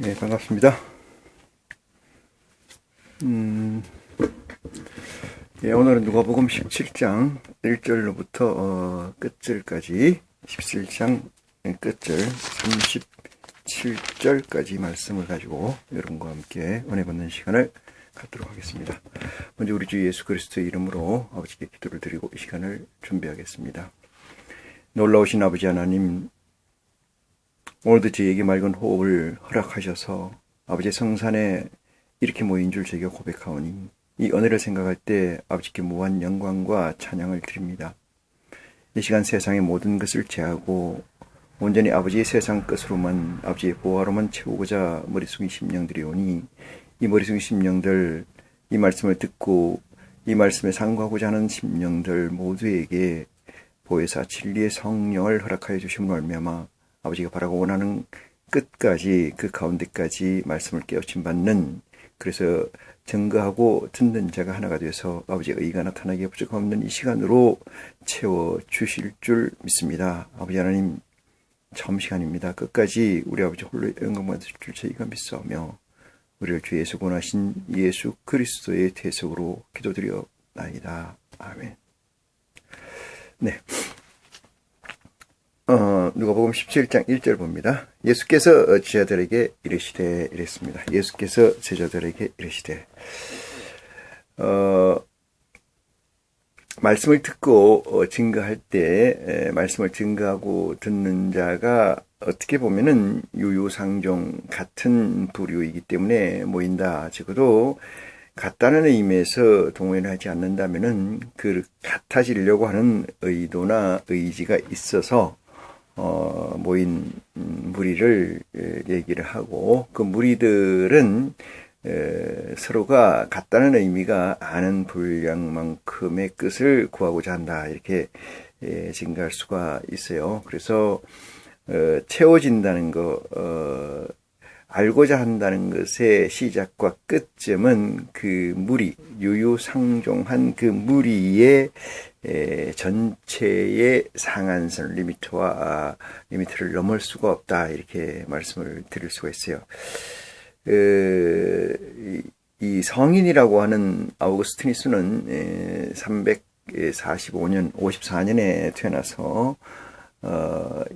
네, 반갑습니다. 예, 오늘은 누가복음 17장 1절로부터 끝절까지 17장 끝절 37절까지 말씀을 가지고 여러분과 함께 은혜 받는 시간을 갖도록 하겠습니다. 먼저 우리 주 예수 그리스도의 이름으로 아버지께 기도를 드리고 이 시간을 준비하겠습니다. 놀라우신 아버지 하나님, 오늘도 저에게 맑은 호흡을 허락하셔서 아버지의 성산에 이렇게 모인 줄 제게 고백하오니 이 은혜를 생각할 때 아버지께 무한 영광과 찬양을 드립니다. 이 시간 세상의 모든 것을 제하고 온전히 아버지의 세상 끝으로만, 아버지의 보화로만 채우고자 머리 숙인 심령들이 오니 이 머리 숙인 심령들, 이 말씀을 듣고 이 말씀에 상고하고자 하는 심령들 모두에게 보혜사 진리의 성령을 허락하여 주심으로 말미암아 아버지가 바라고 원하는 끝까지, 그 가운데까지 말씀을 깨우침 받는, 그래서 증거하고 듣는 자가 하나가 되어서 아버지의 의가 나타나게 부족함 없는 이 시간으로 채워주실 줄 믿습니다. 아버지 하나님, 처음 시간입니다. 끝까지 우리 아버지 홀로 영광 받으실 줄 저희가 믿사오며 우리를 주 예수 권하신 예수 그리스도의 대속으로 기도드려나이다. 아멘. 네. 누가복음 17장 1절 봅니다. 예수께서 제자들에게 이르시되, 이랬습니다. 예수께서 제자들에게 이르시되, 말씀을 듣고 증거할 때, 말씀을 증거하고 듣는 자가 어떻게 보면은 유유상종 같은 부류이기 때문에 모인다. 적어도 같다는 의미에서 동의를 하지 않는다면은 그 같아지려고 하는 의도나 의지가 있어서 모인 무리를 얘기를 하고, 그 무리들은 서로가 같다는 의미가 아는 분량만큼의 끝을 구하고자 한다, 이렇게 증가할 수가 있어요. 그래서 채워진다는 거, 알고자 한다는 것의 시작과 끝점은 그 무리, 유유상종한 그 무리의 전체의 상한선, 리미트를 넘을 수가 없다, 이렇게 말씀을 드릴 수가 있어요. 이 성인이라고 하는 아우구스티누스는 345년, 54년에 태어나서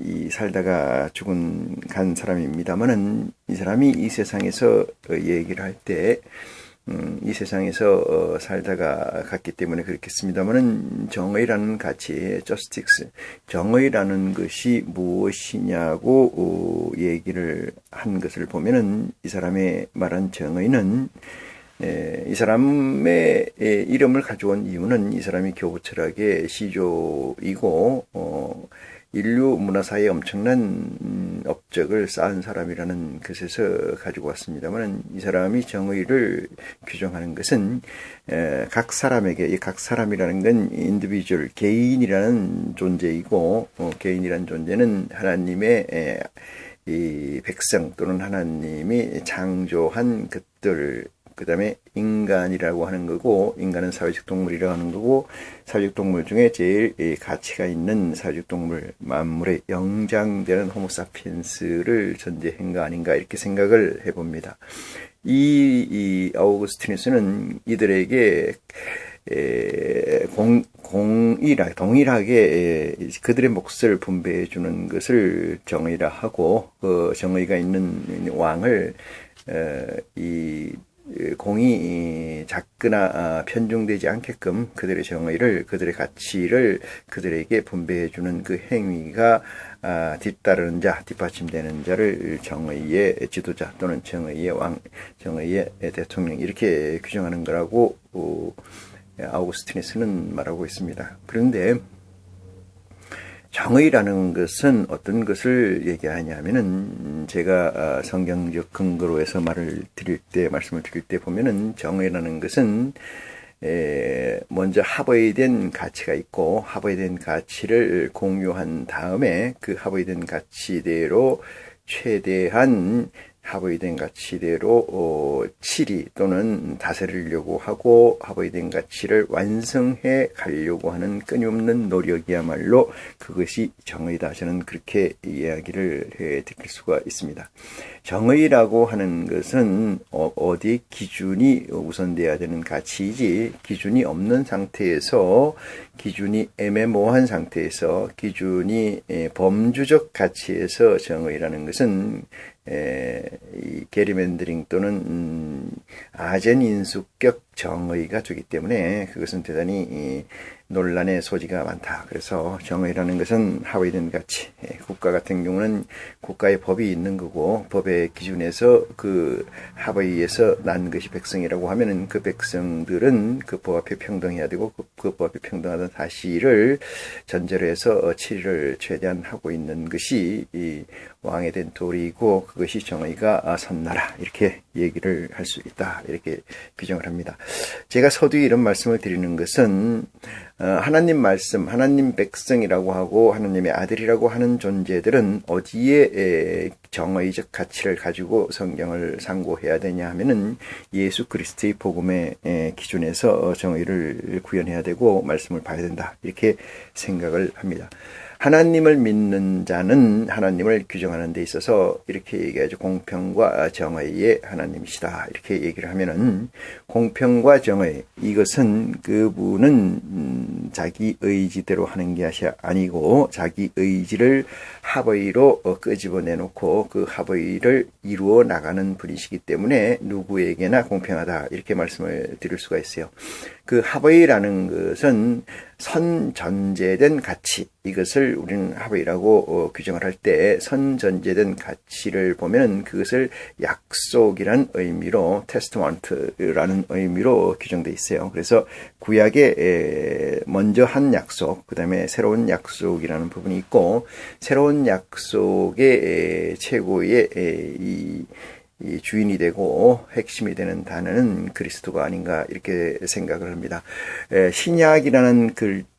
이 살다가 간 사람입니다만은, 이 사람이 이 세상에서 얘기를 할 때, 이 세상에서 살다가 갔기 때문에 그렇겠습니다만은, 정의라는 가치, justice, 정의라는 것이 무엇이냐고 얘기를 한 것을 보면은, 이 사람의 말한 정의는, 이 사람의 이름을 가져온 이유는 이 사람이 교부철학의 시조이고, 인류 문화사에 엄청난 업적을 쌓은 사람이라는 것에서 가지고 왔습니다만, 이 사람이 정의를 규정하는 것은 각 사람에게, 이 각 사람이라는 건 인디비주얼, 개인이라는 존재이고, 개인이라는 존재는 하나님의 이 백성 또는 하나님이 창조한 것들, 그 다음에 인간이라고 하는 거고, 인간은 사회적 동물이라고 하는 거고, 사회적 동물 중에 제일 가치가 있는 사회적 동물, 만물의 영장되는 호모사피엔스를 전제한 거 아닌가, 이렇게 생각을 해봅니다. 이 아우구스티누스는 이들에게 동일하게 그들의 몫을 분배해 주는 것을 정의라 하고, 그 정의가 있는 왕을 공이 작거나 편중되지 않게끔 그들의 정의를, 그들의 가치를 그들에게 분배해주는 그 행위가 뒤따르는 자, 뒷받침되는 자를 정의의 지도자 또는 정의의 왕, 정의의 대통령, 이렇게 규정하는 거라고 아우구스티누스는 말하고 있습니다. 그런데 정의라는 것은 어떤 것을 얘기하냐면은, 제가 성경적 근거로 해서 말씀을 드릴 때 보면은, 정의라는 것은 먼저 합의된 가치가 있고, 합의된 가치를 공유한 다음에 그 합의된 가치대로 최대한 합의된 가치대로 치리 또는 다스리려고 하고 합의된 가치를 완성해 가려고 하는 끊임없는 노력이야말로 그것이 정의다. 저는 그렇게 이야기를 해드릴 수가 있습니다. 정의라고 하는 것은 어디 기준이 우선돼야 되는 가치이지, 기준이 없는 상태에서, 기준이 애매모호한 상태에서, 기준이 범주적 가치에서 정의라는 것은 이 게리맨더링 또는 아젠인수격 정의가 되기 때문에 그것은 대단히 논란의 소지가 많다. 그래서 정의라는 것은 합의된 가치. 국가 같은 경우는 국가의 법이 있는 거고 법의 기준에서 그 합의에서 난 것이 백성이라고 하면은 그 백성들은 그 법 앞에 평등해야 되고 그 법 앞에 평등하다는 사실을 전제로 해서 치리를 최대한 하고 있는 것이 이 왕에 된 도리이고 그것이 정의가 선나라 이렇게 얘기를 할 수 있다. 이렇게 규정을 합니다. 제가 서두에 이런 말씀을 드리는 것은 하나님 말씀, 하나님 백성이라고 하고 하나님의 아들이라고 하는 존재들은 어디에 정의적 가치를 가지고 성경을 상고해야 되냐 하면은 예수 그리스도의 복음의 기준에서 정의를 구현해야 되고 말씀을 봐야 된다. 이렇게 생각을 합니다. 하나님을 믿는 자는 하나님을 규정하는 데 있어서 이렇게 얘기하죠. 공평과 정의의 하나님이시다. 이렇게 얘기를 하면은 공평과 정의, 이것은 그분은 자기 의지대로 하는 게 아니고 자기 의지를 합의로 끄집어내놓고 그 합의를 이루어 나가는 분이시기 때문에 누구에게나 공평하다. 이렇게 말씀을 드릴 수가 있어요. 그 합의라는 것은 선전제된 가치, 이것을 우리는 합의라고 규정을 할 때 선전제된 가치를 보면 그것을 약속이라는 의미로 테스트먼트라는 의미로 규정되어 있어요. 그래서 구약에 먼저 한 약속, 그 다음에 새로운 약속이라는 부분이 있고 새로운 약속의 최고의 이 주인이 되고 핵심이 되는 단어는 그리스도가 아닌가 이렇게 생각을 합니다. 신약이라는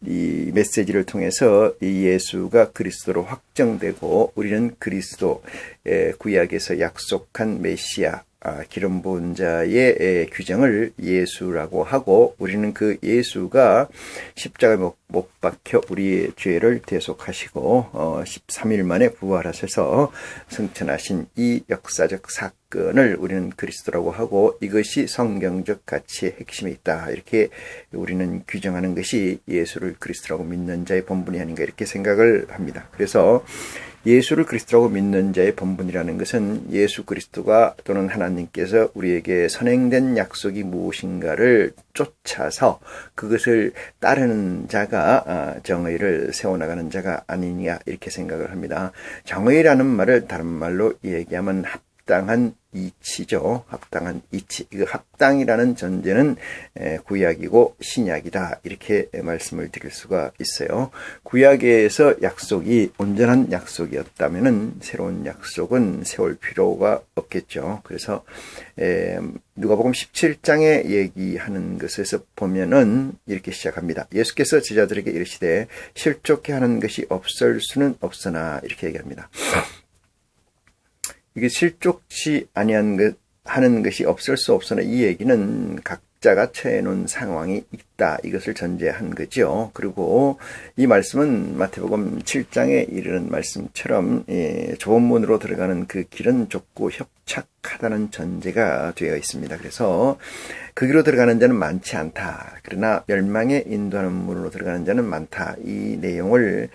이 메시지를 통해서 이 예수가 그리스도로 확정되고 우리는 그리스도, 구약에서 약속한 메시아, 기름 부은 자의 규정을 예수라고 하고 우리는 그 예수가 십자가에 못 박혀 우리의 죄를 대속하시고 13일 만에 부활하셔서 승천하신 이 역사적 사건을 우리는 그리스도라고 하고 이것이 성경적 가치의 핵심에 있다. 이렇게 우리는 규정하는 것이 예수를 그리스도라고 믿는 자의 본분이 아닌가 이렇게 생각을 합니다. 그래서 예수를 그리스도라고 믿는 자의 본분이라는 것은 예수 그리스도가 또는 하나님께서 우리에게 선행된 약속이 무엇인가를 쫓아서 그것을 따르는 자가 정의를 세워나가는 자가 아니냐 이렇게 생각을 합니다. 정의라는 말을 다른 말로 얘기하면 합당한 이치죠. 합당한 이치. 이거 합당이라는 전제는 구약이고 신약이다. 이렇게 말씀을 드릴 수가 있어요. 구약에서 약속이 온전한 약속이었다면은 새로운 약속은 세울 필요가 없겠죠. 그래서 누가복음 17장에 얘기하는 것에서 보면은 이렇게 시작합니다. 예수께서 제자들에게 이르시되 실족케 하는 것이 없을 수는 없으나 이렇게 얘기합니다. 이게 실족치 아니한 하는 것이 없을 수 없으나 이 얘기는 각자가 처해 놓은 상황이 있다. 이것을 전제한 거죠. 그리고 이 말씀은 마태복음 7장에 이르는 말씀처럼 좁은 문으로 들어가는 그 길은 좁고 협착하다는 전제가 되어 있습니다. 그래서 그 길로 들어가는 자는 많지 않다. 그러나 멸망에 인도하는 문으로 들어가는 자는 많다. 이 내용을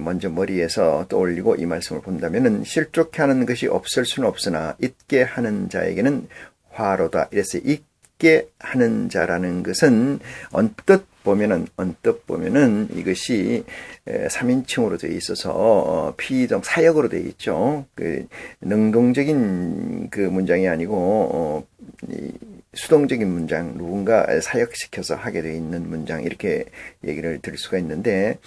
먼저 머리에서 떠올리고 이 말씀을 본다면은 실족케 하는 것이 없을 수는 없으나 잊게 하는 자에게는 화로다. 이래서 잊게 하는 자라는 것은 언뜻 보면은 이것이 3인칭으로 되어 있어서 피동 사역으로 되어 있죠. 그 능동적인 그 문장이 아니고 수동적인 문장, 누군가 사역시켜서 하게 되어 있는 문장 이렇게 얘기를 드릴 수가 있는데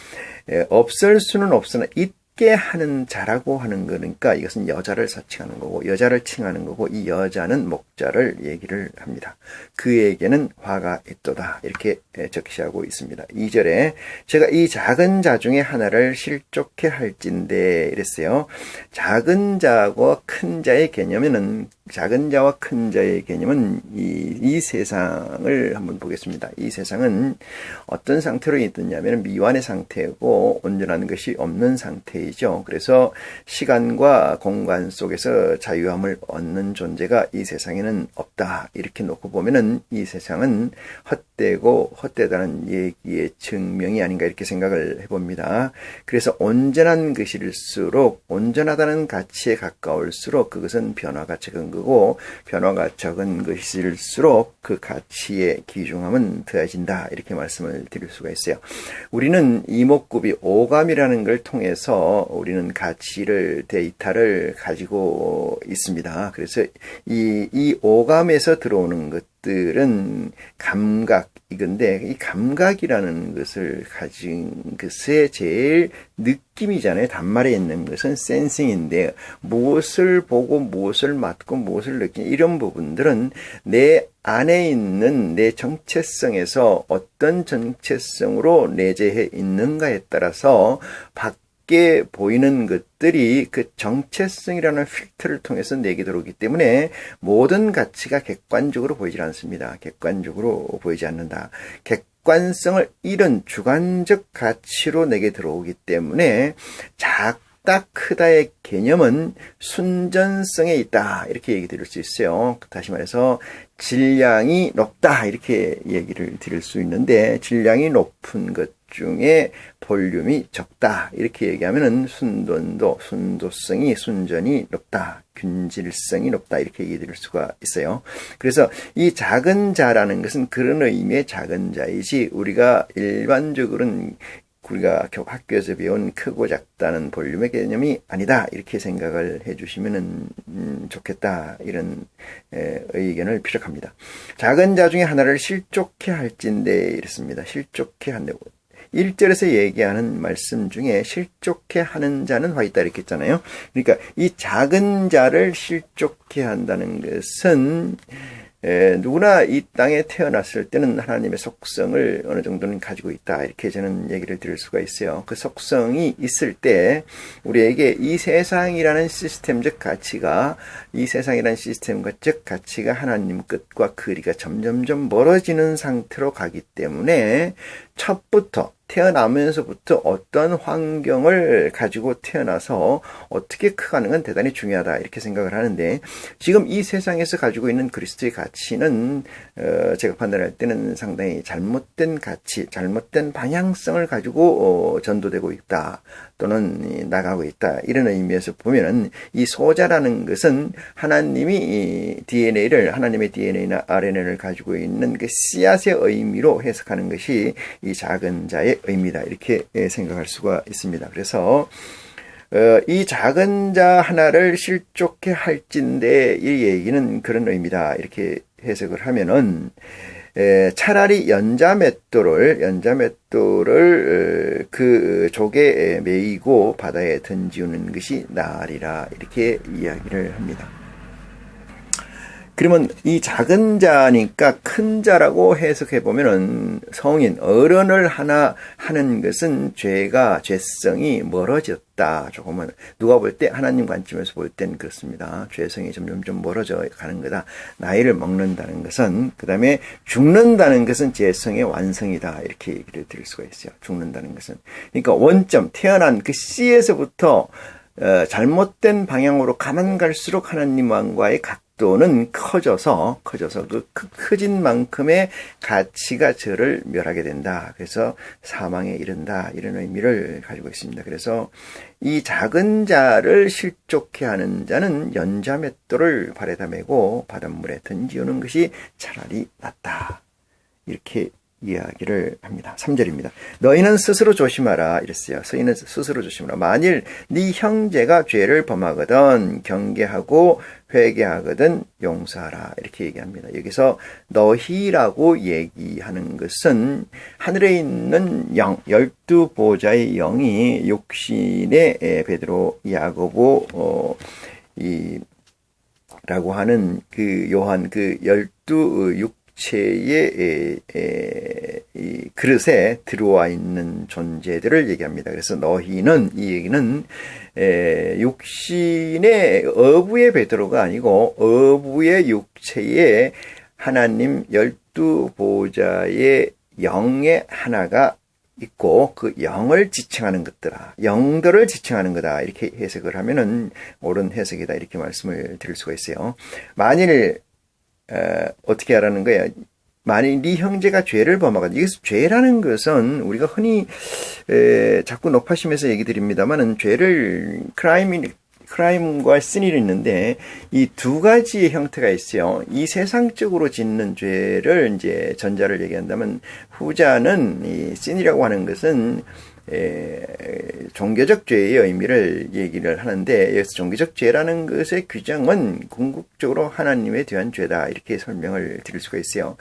없을 수는 없으나 잊게 하는 자라고 하는 거니까 이것은 여자를 사칭하는 거고 여자를 칭하는 거고 이 여자는 자를 얘기를 합니다. 그에게는 화가 있도다. 이렇게 적시하고 있습니다. 2절에 제가 이 작은 자 중에 하나를 실족해 할진대 이랬어요. 작은 자와 큰 자의 개념에는 작은 자와 큰 자의 개념은 이 세상을 한번 보겠습니다. 이 세상은 어떤 상태로 있느냐면 미완의 상태고 온전한 것이 없는 상태이죠. 그래서 시간과 공간 속에서 자유함을 얻는 존재가 이 세상에는 없다. 이렇게 놓고 보면은 이 세상은 헛되고 헛되다는 얘기의 증명이 아닌가 이렇게 생각을 해봅니다. 그래서 온전한 것일수록 온전하다는 가치에 가까울수록 그것은 변화가 적은 거고 변화가 적은 것일수록 그 가치의 귀중함은 더해진다. 이렇게 말씀을 드릴 수가 있어요. 우리는 이목구비 오감이라는 걸 통해서 우리는 가치를 데이터를 가지고 있습니다. 그래서 이 오감에서 들어오는 것들은 감각 이건데 이 감각이라는 것을 가진 것의 제일 느낌이잖아요. 단말에 있는 것은 센싱인데 무엇을 보고 무엇을 맡고 무엇을 느끼는 이런 부분들은 내 안에 있는 내 정체성에서 어떤 정체성으로 내재해 있는가에 따라서 밖에 보이는 것들이 그 정체성이라는 필터를 통해서 내게 들어오기 때문에 모든 가치가 객관적으로 보이질 않습니다. 객관적으로 보이지 않는다. 객관성을 잃은 주관적 가치로 내게 들어오기 때문에 작다 크다의 개념은 순전성에 있다. 이렇게 얘기 드릴 수 있어요. 다시 말해서 질량이 높다. 이렇게 얘기를 드릴 수 있는데 질량이 높은 것 중에 볼륨이 적다. 이렇게 얘기하면은 순도성이 순전이 높다. 균질성이 높다. 이렇게 얘기 드릴 수가 있어요. 그래서 이 작은 자라는 것은 그런 의미의 작은 자이지 우리가 일반적으로는 우리가 학교에서 배운 크고 작다는 볼륨의 개념이 아니다. 이렇게 생각을 해주시면 좋겠다. 이런 의견을 피력합니다. 작은 자 중에 하나를 실족해 할진대 이랬습니다. 실족해 한다고. 1절에서 얘기하는 말씀 중에 실족해 하는 자는 화 있다 이렇게 했잖아요. 그러니까 이 작은 자를 실족해 한다는 것은 누구나 이 땅에 태어났을 때는 하나님의 속성을 어느 정도는 가지고 있다. 이렇게 저는 얘기를 드릴 수가 있어요. 그 속성이 있을 때 우리에게 이 세상이라는 시스템적 가치가 이 세상이라는 시스템적 가치가 하나님 끝과 거리가 점점점 멀어지는 상태로 가기 때문에 첫부터 태어나면서부터 어떤 환경을 가지고 태어나서 어떻게 커가는 건 대단히 중요하다 이렇게 생각을 하는데 지금 이 세상에서 가지고 있는 그리스도의 가치는 제가 판단할 때는 상당히 잘못된 가치, 잘못된 방향성을 가지고 전도되고 있다 또는 나가고 있다 이런 의미에서 보면은 이 소자라는 것은 하나님이 하나님의 DNA나 RNA를 가지고 있는 그 씨앗의 의미로 해석하는 것이 이 작은 자의 의미다 이렇게 생각할 수가 있습니다. 그래서 이 작은 자 하나를 실족해 할진대 이 얘기는 그런 의미다 이렇게 해석을 하면은 차라리 연자맷돌을 그 족에 매이고 바다에 던지우는 것이 나으리라 이렇게 이야기를 합니다. 그러면 이 작은 자니까 큰 자라고 해석해 보면은 성인 어른을 하나 하는 것은 죄성이 멀어졌다. 조금은 누가 볼 때 하나님 관점에서 볼 땐 그렇습니다. 죄성이 점점 멀어져 가는 거다. 나이를 먹는다는 것은 그다음에 죽는다는 것은 죄성의 완성이다. 이렇게 얘기를 드릴 수가 있어요. 죽는다는 것은 그러니까 원점 태어난 그 씨에서부터 잘못된 방향으로 가만 갈수록 하나님과의 각도는 커져서 그 커진 만큼의 가치가 저를 멸하게 된다. 그래서 사망에 이른다. 이런 의미를 가지고 있습니다. 그래서 이 작은 자를 실족해 하는 자는 연자맷돌을 발에다 메고 바닷물에 던지우는 것이 차라리 낫다. 이렇게 이야기를 합니다. 3절입니다. 너희는 스스로 조심하라 이랬어요. 너희는 스스로 조심하라. 만일 네 형제가 죄를 범하거든 경계하고 회개하거든 용서하라 이렇게 얘기합니다. 여기서 너희라고 얘기하는 것은 하늘에 있는 영 12보좌의 영이 육신의 베드로 야고보 이 라고 하는 그 요한 그 12육체의 이 그릇에 들어와 있는 존재들을 얘기합니다. 그래서 너희는, 이 얘기는 육신의 어부의 베드로가 아니고 어부의 육체에 하나님 12보좌의 영의 하나가 있고 그 영을 지칭하는 것들아, 영들을 지칭하는 거다, 이렇게 해석을 하면은 옳은 해석이다, 이렇게 말씀을 드릴 수가 있어요. 만일 어떻게 하라는 거야? 만일 네 형제가 죄를 범하거든. 이것은 죄라는 것은 우리가 흔히 자꾸 높아심에서 얘기 드립니다만은 죄를 크라임과 신이 있는데 이 두 가지의 형태가 있어요. 이 세상적으로 짓는 죄를 이제 전자를 얘기한다면, 후자는 이 신이라고 하는 것은 종교적 죄의 의미를 얘기를 하는데, 여기서 종교적 죄라는 것의 규정은 궁극적으로 하나님에 대한 죄다, 이렇게 설명을 드릴 수가 있어요.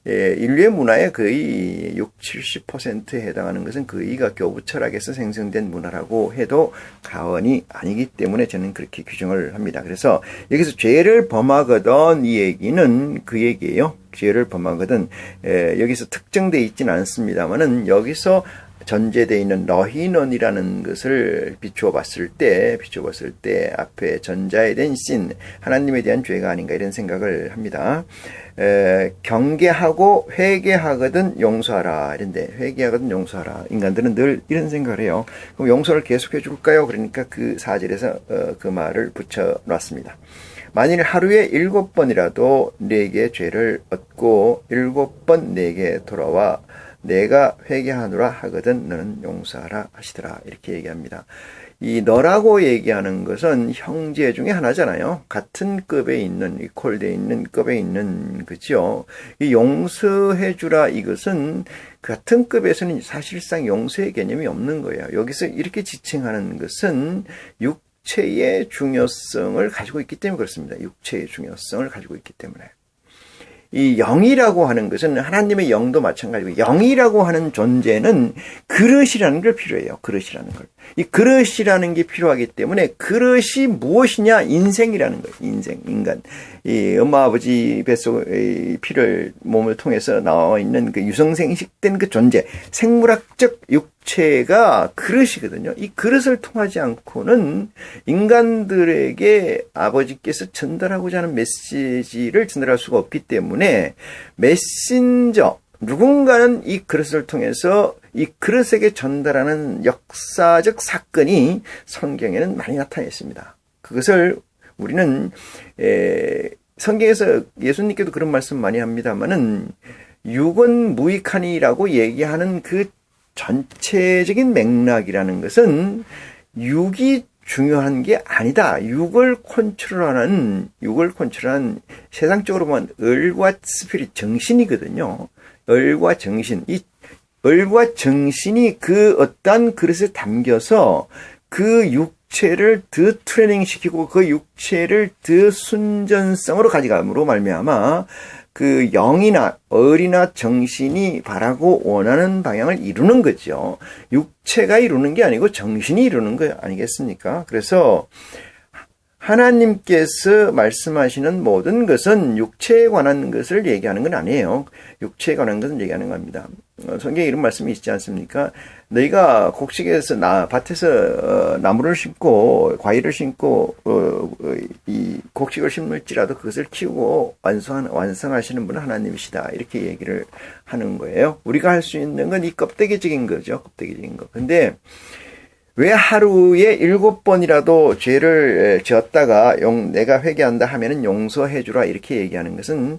인류의 문화의 거의 60-70%에 해당하는 것은 거의가 교부 철학에서 생성된 문화라고 해도 과언이 아니기 때문에 저는 그렇게 규정을 합니다. 그래서 여기서 죄를 범하거든, 이 얘기는 그 얘기예요. 죄를 범하거든, 여기서 특정되어 있지는 않습니다만은 여기서 전제되어 있는 너희는이라는 것을 비추어 봤을 때 앞에 전자에 대한 신, 하나님에 대한 죄가 아닌가, 이런 생각을 합니다. 경계하고 회개하거든 용서하라, 이런데 회개하거든 용서하라. 인간들은 늘 이런 생각을 해요. 그럼 용서를 계속해 줄까요? 그러니까 그 4절에서 그 말을 붙여놨습니다. 만일 하루에 7번이라도 내게 죄를 얻고 7번 내게 돌아와 내가 회개하노라 하거든 너는 용서하라 하시더라, 이렇게 얘기합니다. 이 너라고 얘기하는 것은 형제 중에 하나잖아요. 같은 급에 있는, 이퀄되어 있는 급에 있는, 그죠? 이 용서해주라, 이것은 같은 급에서는 사실상 용서의 개념이 없는 거예요. 여기서 이렇게 지칭하는 것은 육체의 중요성을 가지고 있기 때문에 그렇습니다. 육체의 중요성을 가지고 있기 때문에. 이 영이라고 하는 것은 하나님의 영도 마찬가지고, 영이라고 하는 존재는 그릇이라는 걸 필요해요. 그릇이라는 걸. 이 그릇이라는 게 필요하기 때문에, 그릇이 무엇이냐? 인생이라는 거예요. 인생, 인간. 이 엄마 아버지 뱃속의 피를 몸을 통해서 나와 있는 그 유성생식된 그 존재, 생물학적 육체가 그릇이거든요. 이 그릇을 통하지 않고는 인간들에게 아버지께서 전달하고자 하는 메시지를 전달할 수가 없기 때문에, 메신저, 누군가는 이 그릇을 통해서 이 그릇에게 전달하는 역사적 사건이 성경에는 많이 나타나 있습니다. 그것을 우리는 성경에서 예수님께도 그런 말씀 많이 합니다만은, 육은 무익하니라고 얘기하는 그 전체적인 맥락이라는 것은 육이 중요한 게 아니다. 육을 컨트롤하는 세상적으로 보면 을과 스피릿, 정신이거든요. 을과 정신, 이 을과 정신이 그 어떠한 그릇에 담겨서 그 육체를 더 트레이닝시키고 그 육체를 더 순전성으로 가져감으로 말미암아 그 영이나 을이나 정신이 바라고 원하는 방향을 이루는 거죠. 육체가 이루는 게 아니고 정신이 이루는 거 아니겠습니까? 그래서 하나님께서 말씀하시는 모든 것은 육체에 관한 것을 얘기하는 건 아니에요. 육체에 관한 것을 얘기하는 겁니다. 성경에 이런 말씀이 있지 않습니까? 너희가 곡식에서 밭에서 나무를 심고 과일을 심고 이 곡식을 심을지라도 그것을 키우고 완성하시는 분은 하나님이시다, 이렇게 얘기를 하는 거예요. 우리가 할 수 있는 건 이 껍데기적인 거죠. 껍데기적인 거. 근데 왜 하루에 7번이라도 죄를 지었다가 내가 회개한다 하면은 용서해주라, 이렇게 얘기하는 것은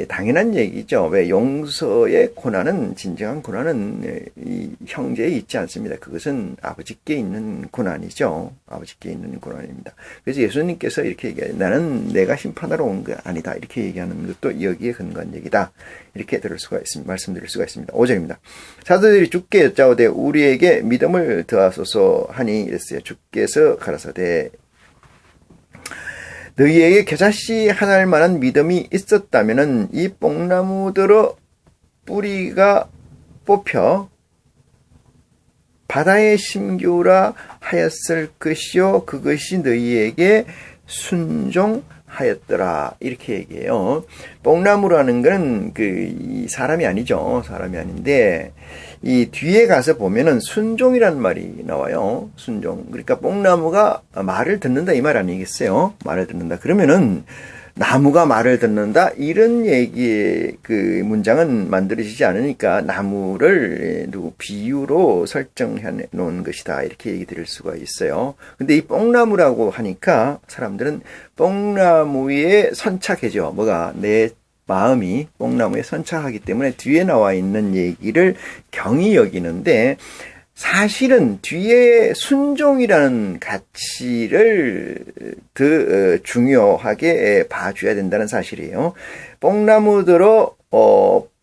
당연한 얘기죠. 왜? 용서의 고난은, 진정한 고난은 이 형제에 있지 않습니다. 그것은 아버지께 있는 고난이죠. 아버지께 있는 고난입니다. 그래서 예수님께서 이렇게 얘기해요. 나는 내가 심판하러 온 게 아니다, 이렇게 얘기하는 것도 여기에 근거한 얘기다, 이렇게 들을 수가 있습니다. 말씀드릴 수가 있습니다. 5절입니다. 사도들이 주께 여짜오되 우리에게 믿음을 더하소서 하니 이랬어요. 주께서 가라사대 너희에게 겨자씨 하나일 만한 믿음이 있었다면은 이 뽕나무들의 뿌리가 뽑혀 바다에 심기우라 하였을 것이요 그것이 너희에게 순종하리라 하였더라. 이렇게 얘기해요. 뽕나무라는 거는 이 사람이 아니죠. 사람이 아닌데, 이 뒤에 가서 보면은 순종이라는 말이 나와요. 순종. 그러니까 뽕나무가 말을 듣는다 이 말 아니겠어요? 말을 듣는다. 그러면은 나무가 말을 듣는다 이런 얘기의 그 문장은 만들어지지 않으니까 나무를 비유로 설정해 놓은 것이다 이렇게 얘기 드릴 수가 있어요. 근데 이 뽕나무라고 하니까 사람들은 뽕나무에 선착해져. 뭐가 내 마음이 뽕나무에 선착하기 때문에 뒤에 나와 있는 얘기를 경히 여기는데, 사실은 뒤에 순종이라는 가치를 더 중요하게 봐줘야 된다는 사실이에요. 뽕나무들어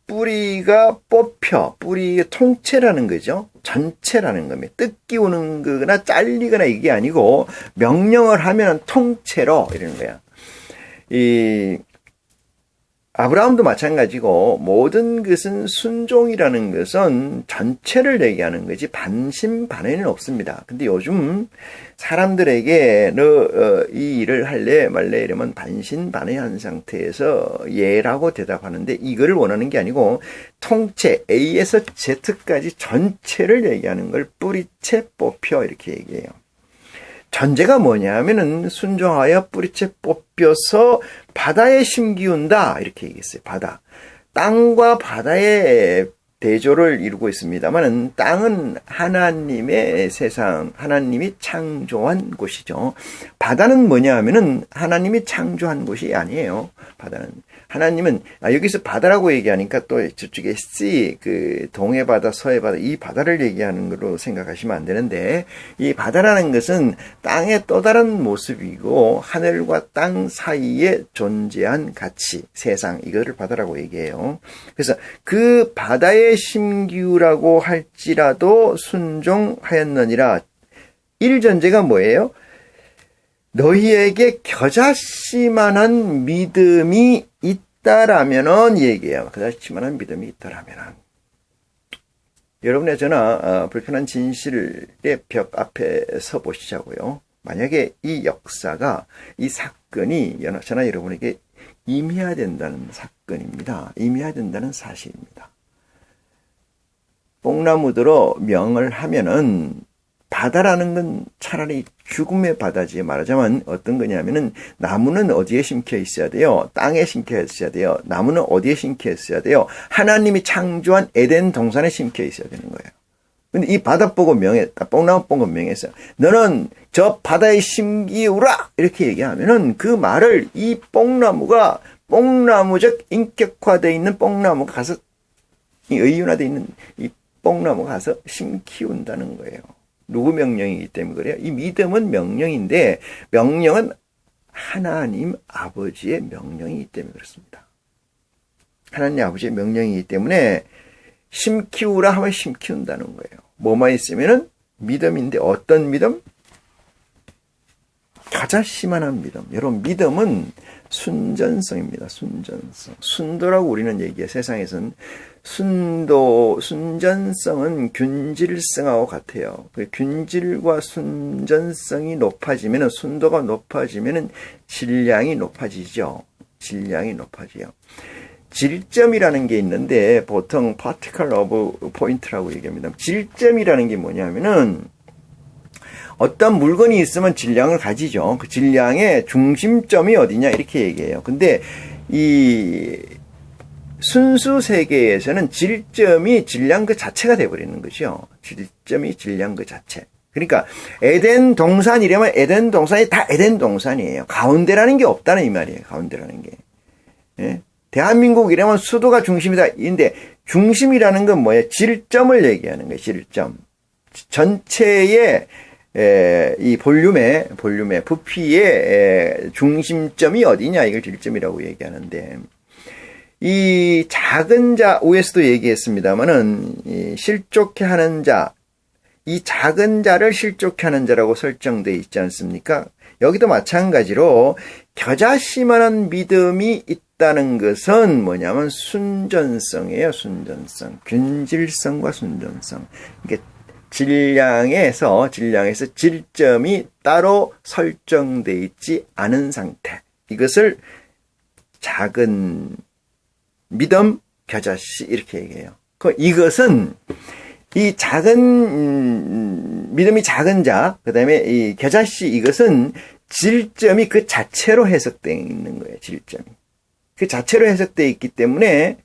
뿌리가 뽑혀, 뿌리의 통째라는 거죠. 전체라는 겁니다. 뜯기우는 거나 잘리거나 이게 아니고 명령을 하면 통째로 이러는 거야. 아브라함도 마찬가지고 모든 것은 순종이라는 것은 전체를 얘기하는 거지 반신반의는 없습니다. 근데 요즘 사람들에게 너 이 일을 할래 말래 이러면 반신반의한 상태에서 예라고 대답하는데 이거를 원하는 게 아니고 통째 A에서 Z까지 전체를 얘기하는 걸 뿌리채 뽑혀 이렇게 얘기해요. 전제가 뭐냐 하면은 순종하여 뿌리채 뽑혀서 바다에 심기운다 이렇게 얘기했어요. 바다. 땅과 바다의 대조를 이루고 있습니다만은 땅은 하나님의 세상, 하나님이 창조한 곳이죠. 바다는 뭐냐 하면은 하나님이 창조한 곳이 아니에요. 바다는. 하나님은, 여기서 바다라고 얘기하니까 또 저쪽에 sea, 동해 바다, 서해 바다, 이 바다를 얘기하는 걸로 생각하시면 안 되는데, 이 바다라는 것은 땅의 또 다른 모습이고, 하늘과 땅 사이에 존재한 가치, 세상, 이거를 바다라고 얘기해요. 그래서 그 바다의 심기우라고 할지라도 순종하였느니라. 1전제가 뭐예요? 너희에게 겨자씨만한 믿음이 있다라면은 얘기해요. 겨자씨만한 믿음이 있다라면은. 여러분의 저나 불편한 진실의 벽 앞에 서 보시자고요. 만약에 이 역사가, 이 사건이 저나 여러분에게 임해야 된다는 사건입니다. 임해야 된다는 사실입니다. 뽕나무들어 명을 하면은 바다라는 건 차라리 죽음의 바다지. 말하자면 어떤 거냐면은 나무는 어디에 심겨 있어야 돼요? 땅에 심겨 있어야 돼요. 나무는 어디에 심겨 있어야 돼요? 하나님이 창조한 에덴 동산에 심겨 있어야 되는 거예요. 근데 이 바다 보고 명했다. 뽕나무 보고 명했어. 너는 저 바다에 심기우라 이렇게 얘기하면은 그 말을 이 뽕나무가 뽕나무적 인격화되어 있는 뽕나무가 가서 의윤화되어 있는 이 뽕나무가 가서 심기운다는 거예요. 누구 명령이기 때문에 그래요? 이 믿음은 명령인데 명령은 하나님 아버지의 명령이기 때문에 그렇습니다. 하나님 아버지의 명령이기 때문에 심키우라 하면 심키운다는 거예요. 뭐만 있으면은 믿음인데 어떤 믿음? 겨자씨만한 믿음. 여러분 믿음은 순전성입니다. 순전성. 순도라고 우리는 얘기해. 세상에서는 순전성은 균질성하고 같아요. 그 균질과 순전성이 높아지면, 순도가 높아지면 질량이 높아지죠. 질량이 높아져요. 질점이라는 게 있는데 보통 particle of point라고 얘기합니다. 질점이라는 게 뭐냐면은 어떤 물건이 있으면 질량을 가지죠. 그 질량의 중심점이 어디냐 이렇게 얘기해요. 근데 이 순수 세계에서는 질점이 질량 그 자체가 돼버리는 거죠. 질점이 질량 그 자체. 그러니까 에덴 동산이라면 에덴 동산이 다 에덴 동산이에요. 가운데라는 게 없다는 이 말이에요. 가운데라는 게. 예? 대한민국이라면 수도가 중심이다. 인데 중심이라는 건 뭐예요? 질점을 얘기하는 거예요. 질점. 전체의 이 볼륨의 부피의 중심점이 어디냐 이걸 질점이라고 얘기하는데, 이 작은 자, 위에서도 얘기했습니다만은 실족해 하는 자, 이 작은 자를 실족해 하는 자라고 설정되어 있지 않습니까? 여기도 마찬가지로 겨자씨만한 믿음이 있다는 것은 뭐냐면 순전성이에요. 순전성. 균질성과 순전성. 이게 질량에서 질점이 따로 설정되어 있지 않은 상태. 이것을 작은 믿음, 겨자씨 이렇게 얘기해요. 이것은 이 작은 믿음이 작은 자, 그다음에 이 겨자씨 이것은 질점이 그 자체로 해석되어 있는 거예요. 질점이 그 자체로 해석되어 있기 때문에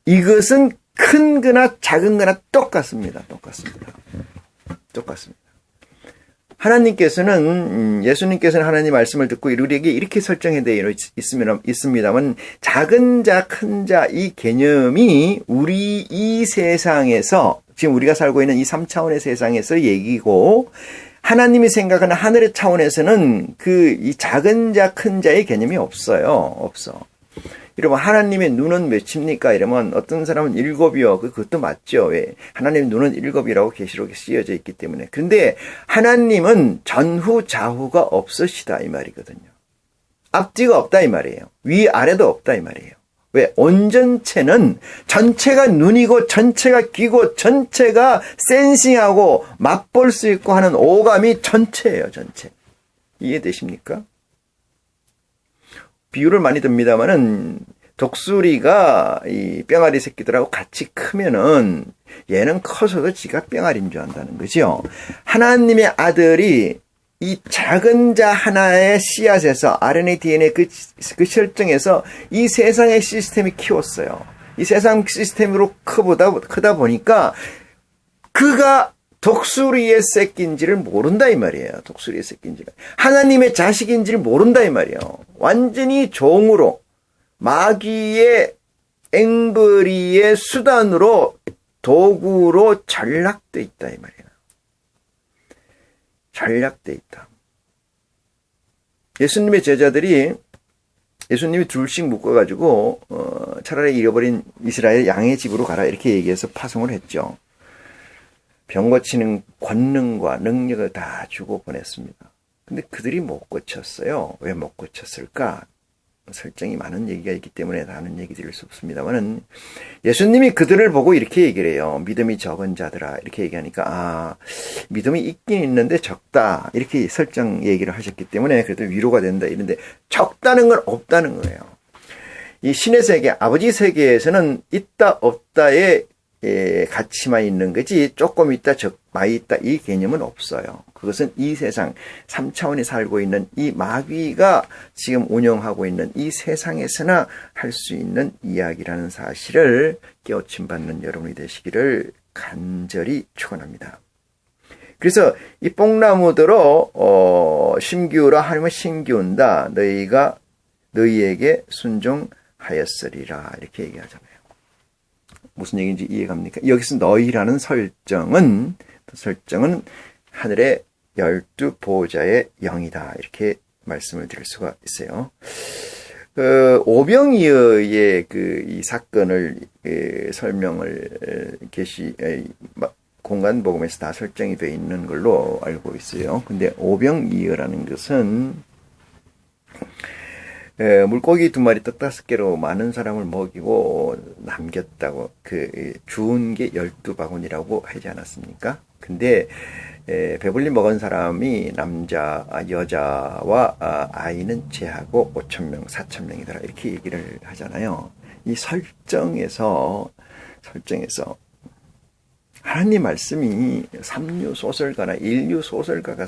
이것은 큰 거나 작은 거나 똑같습니다. 하나님께서는 예수님께서는 하나님 말씀을 듣고 우리에게 이렇게 설정해 되어 있습니다만 작은 자, 큰 자 이 개념이 우리 이 세상에서 지금 우리가 살고 있는 이 3차원의 세상에서 얘기고 하나님이 생각하는 하늘의 차원에서는 이 작은 자, 큰 자의 개념이 없어. 여러분 하나님의 눈은 몇입니까? 이러면 어떤 사람은 7이요. 그것도 맞죠. 왜? 하나님의 눈은 7이라고 계시록에 쓰여져 있기 때문에. 그런데 하나님은 전후 좌우가 없으시다 이 말이거든요. 앞뒤가 없다 이 말이에요. 위아래도 없다 이 말이에요. 왜? 온전체는 전체가 눈이고 전체가 귀고 전체가 센싱하고 맛볼 수 있고 하는 오감이 전체예요. 전체. 이해되십니까? 비유를 많이 듭니다만은 독수리가 이 뿅아리 새끼들하고 같이 크면은 얘는 커서도 지가 뿅아리인 줄 안다는 거죠. 하나님의 아들이 이 작은 자 하나의 씨앗에서 RNA, DNA 그 설정에서 이 세상의 시스템이 키웠어요. 이 세상 시스템으로 크다 보니까 그가 독수리의 새끼인지를 모른다 이 말이에요. 독수리의 새끼인지를. 하나님의 자식인지를 모른다 이 말이에요. 완전히 종으로 마귀의 앵벌이의 수단으로 도구로 전락돼 있다 이 말이에요. 전락돼 있다. 예수님의 제자들이 예수님이 둘씩 묶어가지고 차라리 잃어버린 이스라엘 양의 집으로 가라 이렇게 얘기해서 파송을 했죠. 병 고치는 권능과 능력을 다 주고 보냈습니다. 근데 그들이 못 고쳤어요. 왜 못 고쳤을까? 설정이 많은 얘기가 있기 때문에 다는 얘기 드릴 수 없습니다만은 예수님이 그들을 보고 이렇게 얘기를 해요. 믿음이 적은 자들아 이렇게 얘기하니까 믿음이 있긴 있는데 적다 이렇게 설정 얘기를 하셨기 때문에 그래도 위로가 된다 이런데 적다는 건 없다는 거예요. 이 신의 세계 아버지 세계에서는 있다 없다의 가치만 있는 거지 조금 있다 많이 있다 이 개념은 없어요. 그것은 이 세상 3차원에 살고 있는 이 마귀가 지금 운영하고 있는 이 세상에서나 할 수 있는 이야기라는 사실을 깨우침 받는 여러분이 되시기를 간절히 축원합니다. 그래서 이 뽕나무들로 심기우라 하나님은 심기운다 너희가 너희에게 순종하였으리라 이렇게 얘기하잖아요. 무슨 얘기인지 이해갑니까? 여기서 너희라는 설정은 하늘의 12보호자의 영이다. 이렇게 말씀을 드릴 수가 있어요. 오병이어의 이 사건을 설명을 공간복음에서 다 설정이 되어 있는 걸로 알고 있어요. 근데 오병이어라는 것은 물고기 2마리 떡 5개로 많은 사람을 먹이고 남겼다고 주운 게 12바구니라고 하지 않았습니까? 근데 배불리 먹은 사람이 남자, 여자와 아이는 제하고 5,000명, 4,000명이더라 이렇게 얘기를 하잖아요. 이 설정에서 하나님 말씀이 삼류 소설가나 인류 소설가가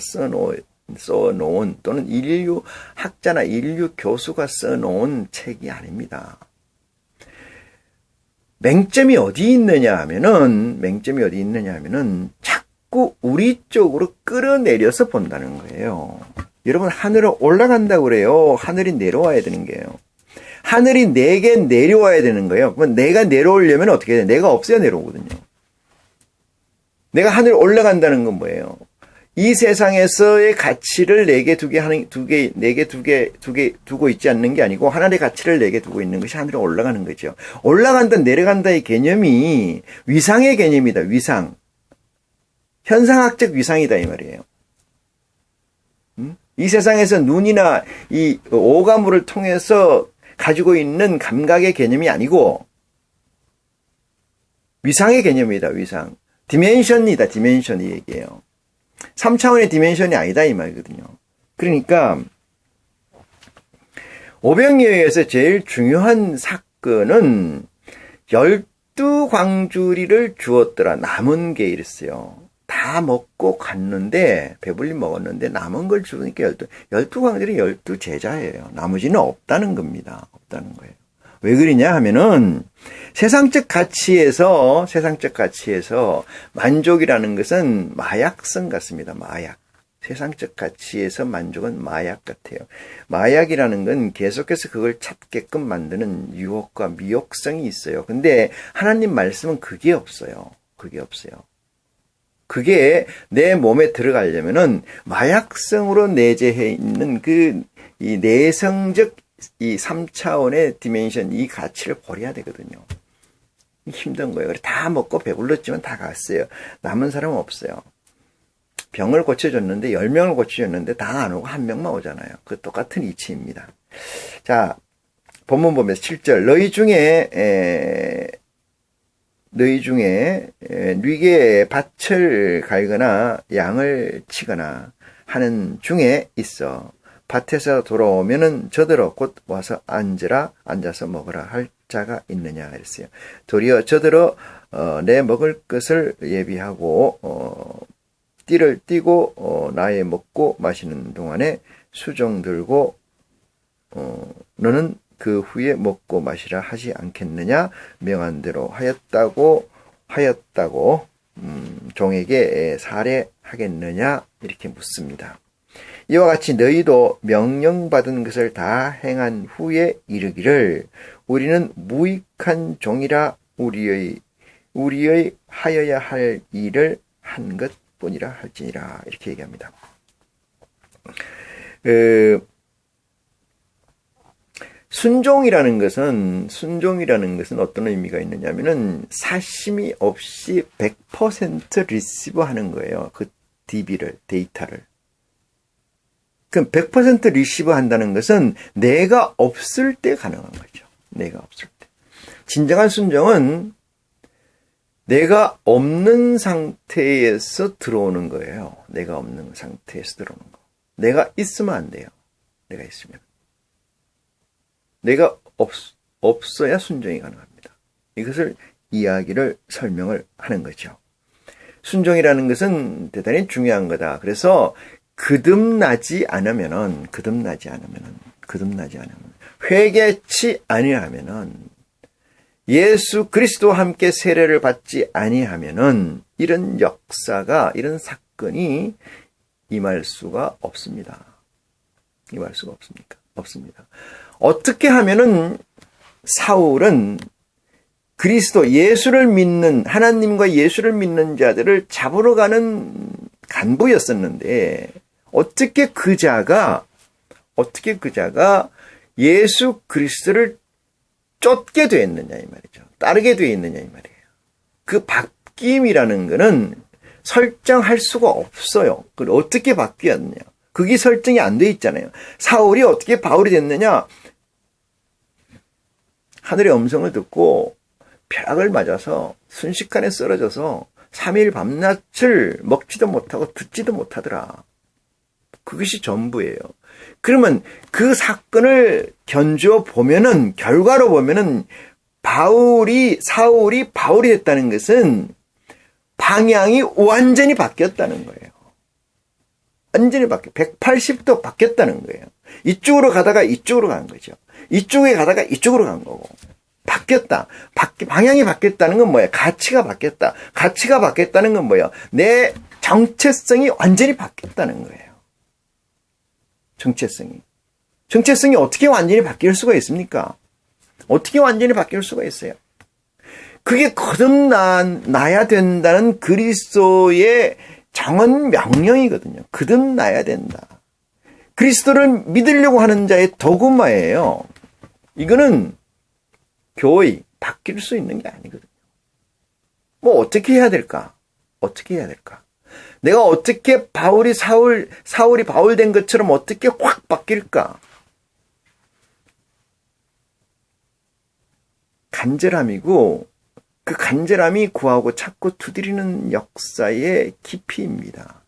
써놓은 또는 인류 학자나 인류 교수가 써놓은 책이 아닙니다. 맹점이 어디 있느냐 하면은 자꾸 우리 쪽으로 끌어내려서 본다는 거예요. 여러분 하늘을 올라간다고 그래요. 하늘이 내려와야 되는 거예요. 하늘이 내게 내려와야 되는 거예요. 그럼 내가 내려오려면 어떻게 해야 돼? 내가 없어야 내려오거든요. 내가 하늘 올라간다는 건 뭐예요? 이 세상에서의 가치를 내게 두고 있지 않는 게 아니고 하늘의 가치를 내게 두고 있는 것이 하늘에 올라가는 거죠. 올라간다, 내려간다의 개념이 위상의 개념이다. 위상. 현상학적 위상이다 이 말이에요. 이 세상에서 눈이나 이 오감을 통해서 가지고 있는 감각의 개념이 아니고 위상의 개념이다. 위상. 디멘션이다. 디멘션이 얘기해요. 3차원의 디멘션이 아니다 이 말이거든요. 그러니까 오병이어에서 제일 중요한 사건은 12광주리를 주었더라. 남은 게 이랬어요. 다 먹고 갔는데, 배불리 먹었는데 남은 걸 주니까 12광주리 12제자예요. 나머지는 없다는 겁니다. 없다는 거예요. 왜 그러냐 하면은 세상적 가치에서 만족이라는 것은 마약성 같습니다. 마약. 세상적 가치에서 만족은 마약 같아요. 마약이라는 건 계속해서 그걸 찾게끔 만드는 유혹과 미혹성이 있어요. 근데 하나님 말씀은 그게 없어요. 그게 내 몸에 들어가려면은 마약성으로 내재해 있는 이 내성적 이 3차원의 디멘션, 이 가치를 버려야 되거든요. 힘든 거예요. 다 먹고 배불렀지만 다 갔어요. 남은 사람은 없어요. 병을 고쳐줬는데 10명을 고쳐줬는데 다 안 오고 1명만 오잖아요. 그 똑같은 이치입니다. 자, 본문 보면서 7절 너희 중에 뉘게 밭을 갈거나 양을 치거나 하는 중에 있어 밭에서 돌아오면은 저더러 곧 와서 앉아서 먹으라 할 자가 있느냐 그랬어요. 도리어 저더러 내 먹을 것을 예비하고 띠를 띠고 나의 먹고 마시는 동안에 수종 들고 너는 그 후에 먹고 마시라 하지 않겠느냐 명한 대로 하였다고 종에게 살해하겠느냐 이렇게 묻습니다. 이와 같이 너희도 명령받은 것을 다 행한 후에 이르기를 우리는 무익한 종이라 우리의 하여야 할 일을 한 것뿐이라 할지니라 이렇게 얘기합니다. 순종이라는 것은 어떤 의미가 있느냐면은 사심이 없이 100% 리시브하는 거예요. 그 데이터를. 그럼 100% 리시브 한다는 것은 내가 없을 때 가능한 거죠. 내가 없을 때. 진정한 순종은 내가 없는 상태에서 들어오는 거예요. 내가 없는 상태에서 들어오는 거. 내가 있으면 안 돼요. 내가 있으면. 내가 없어야 순종이 가능합니다. 이것을 이야기를 설명을 하는 거죠. 순종이라는 것은 대단히 중요한 거다. 그래서 거듭나지 않으면은 회개치 아니하면은 예수 그리스도와 함께 세례를 받지 아니하면은 이런 역사가 이런 사건이 임할 수가 없습니다. 없습니다. 어떻게 하면은 사울은 그리스도 예수를 믿는 하나님과 예수를 믿는 자들을 잡으러 가는 간부였었는데 어떻게 그자가 예수 그리스도를 쫓게 되었느냐 이 말이죠. 따르게 되었느냐 이 말이에요. 그 바뀜이라는 거는 설정할 수가 없어요. 그걸 어떻게 바뀌었느냐. 그게 설정이 안 돼 있잖아요. 사울이 어떻게 바울이 됐느냐. 하늘의 음성을 듣고 벼락을 맞아서 순식간에 쓰러져서 3일 밤낮을 먹지도 못하고 듣지도 못하더라. 그것이 전부예요. 그러면 그 사건을 견주어 보면은 결과로 보면은 사울이 바울이 됐다는 것은 방향이 완전히 바뀌었다는 거예요. 완전히 180도 바뀌었다는 거예요. 이쪽으로 가다가 이쪽으로 간 거죠. 이쪽에 가다가 이쪽으로 간 거고. 바뀌었다. 방향이 바뀌었다는 건 뭐예요? 가치가 바뀌었다. 가치가 바뀌었다는 건 뭐예요? 내 정체성이 완전히 바뀌었다는 거예요. 정체성이 어떻게 완전히 바뀔 수가 있습니까? 어떻게 완전히 바뀔 수가 있어요? 그게 거듭나야 된다는 그리스도의 정언 명령이거든요. 거듭나야 된다. 그리스도를 믿으려고 하는 자의 도구마예요. 이거는 교의 바뀔 수 있는 게 아니거든요. 뭐 어떻게 해야 될까? 내가 어떻게 사울이 바울 된 것처럼 어떻게 확 바뀔까? 간절함이고 그 간절함이 구하고 찾고 두드리는 역사의 깊이입니다.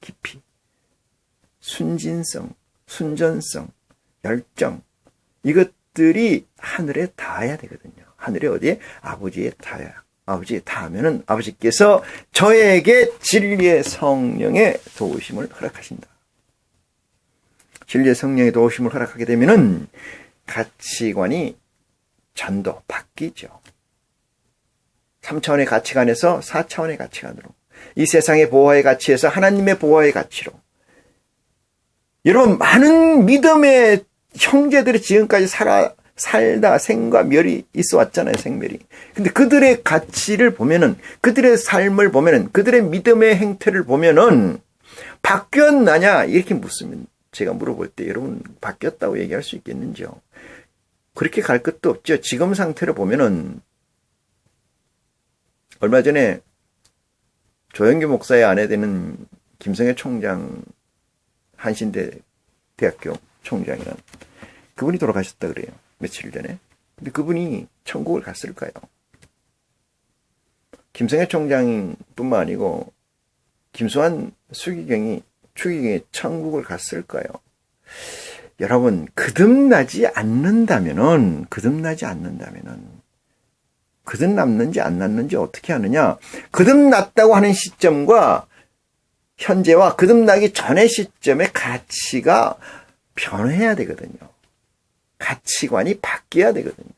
깊이. 순진성, 순전성, 열정. 이것들이 하늘에 닿아야 되거든요. 하늘에 어디에? 아버지에 닿아야. 아버지에 닿으면은 아버지께서 저에게 진리의 성령의 도우심을 허락하신다. 진리의 성령의 도우심을 허락하게 되면은 가치관이 전도 바뀌죠. 3차원의 가치관에서 4차원의 가치관으로, 이 세상의 보화의 가치에서 하나님의 보화의 가치로. 여러분, 많은 믿음의 형제들이 지금까지 살다 생과 멸이 있어 왔잖아요, 생멸이. 근데 그들의 가치를 보면은, 그들의 삶을 보면은, 그들의 믿음의 행태를 보면은, 바뀌었나냐? 이렇게 묻으면, 제가 물어볼 때 여러분, 바뀌었다고 얘기할 수 있겠는지요? 그렇게 갈 것도 없죠. 지금 상태를 보면은, 얼마 전에 조영규 목사의 아내 되는 김성애 총장, 한신대 대학교 총장이란, 그분이 돌아가셨다 그래요. 며칠 전에. 근데 그분이 천국을 갔을까요? 김성애 총장뿐만 아니고 김수환 추기경이 천국을 갔을까요? 여러분, 거듭나지 않는다면은 거듭났는지 안 났는지 어떻게 하느냐? 거듭났다고 하는 시점과 현재와 거듭나기 전의 시점의 가치가 변해야 되거든요. 가치관이 바뀌어야 되거든요.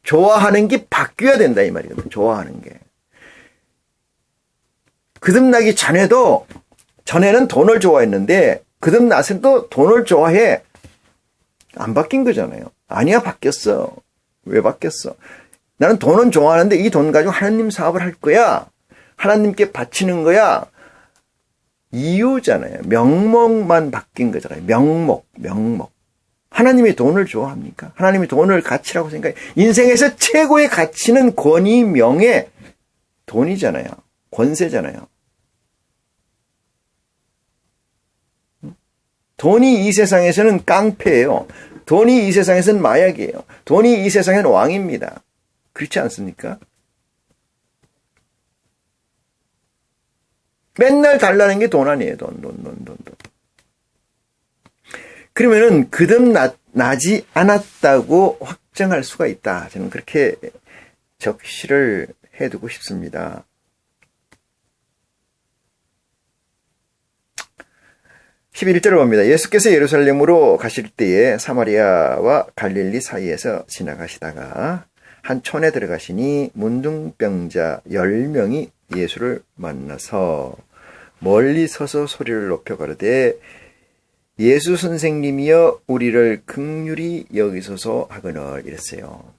좋아하는 게 바뀌어야 된다 이 말이거든요. 좋아하는 게. 거듭나기 전에는 돈을 좋아했는데 거듭나서도 돈을 좋아해. 안 바뀐 거잖아요. 아니야, 바뀌었어. 왜 바뀌었어? 나는 돈은 좋아하는데 이 돈 가지고 하나님 사업을 할 거야. 하나님께 바치는 거야. 이유잖아요. 명목만 바뀐 거잖아요. 명목. 하나님이 돈을 좋아합니까? 하나님이 돈을 가치라고 생각해. 인생에서 최고의 가치는 권위, 명예, 돈이잖아요. 권세잖아요. 돈이 이 세상에서는 깡패예요. 돈이 이 세상에서는 마약이에요. 돈이 이 세상에는 왕입니다. 그렇지 않습니까? 맨날 달라는 게 돈 아니에요. 돈. 그러면은 거듭나지 않았다고 확정할 수가 있다. 저는 그렇게 적시를 해두고 싶습니다. 11절을 봅니다. 예수께서 예루살렘으로 가실 때에 사마리아와 갈릴리 사이에서 지나가시다가 한 촌에 들어가시니 문둥병자 10명이 예수를 만나서 멀리 서서 소리를 높여 가로되 예수 선생님이여 우리를 긍휼히 여기소서 하거늘 이랬어요.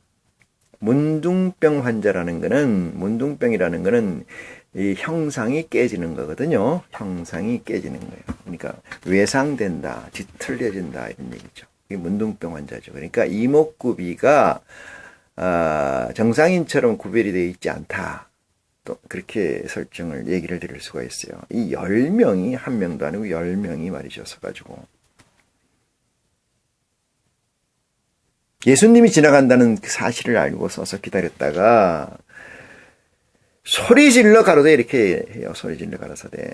문둥병 환자라는 거는, 문둥병이라는 거는 이 형상이 깨지는 거거든요. 형상이 깨지는 거예요. 그러니까 외상된다, 뒤틀려진다 이런 얘기죠. 이게 문둥병 환자죠. 그러니까 이목구비가 정상인처럼 구별이 되어 있지 않다. 또 그렇게 설정을 얘기를 드릴 수가 있어요. 이 10명이 한 명도 아니고 10명이 말이죠. 서가지고 예수님이 지나간다는 그 사실을 알고 서서 기다렸다가 소리질러 가로되 이렇게 해요. 소리질러 가라사대.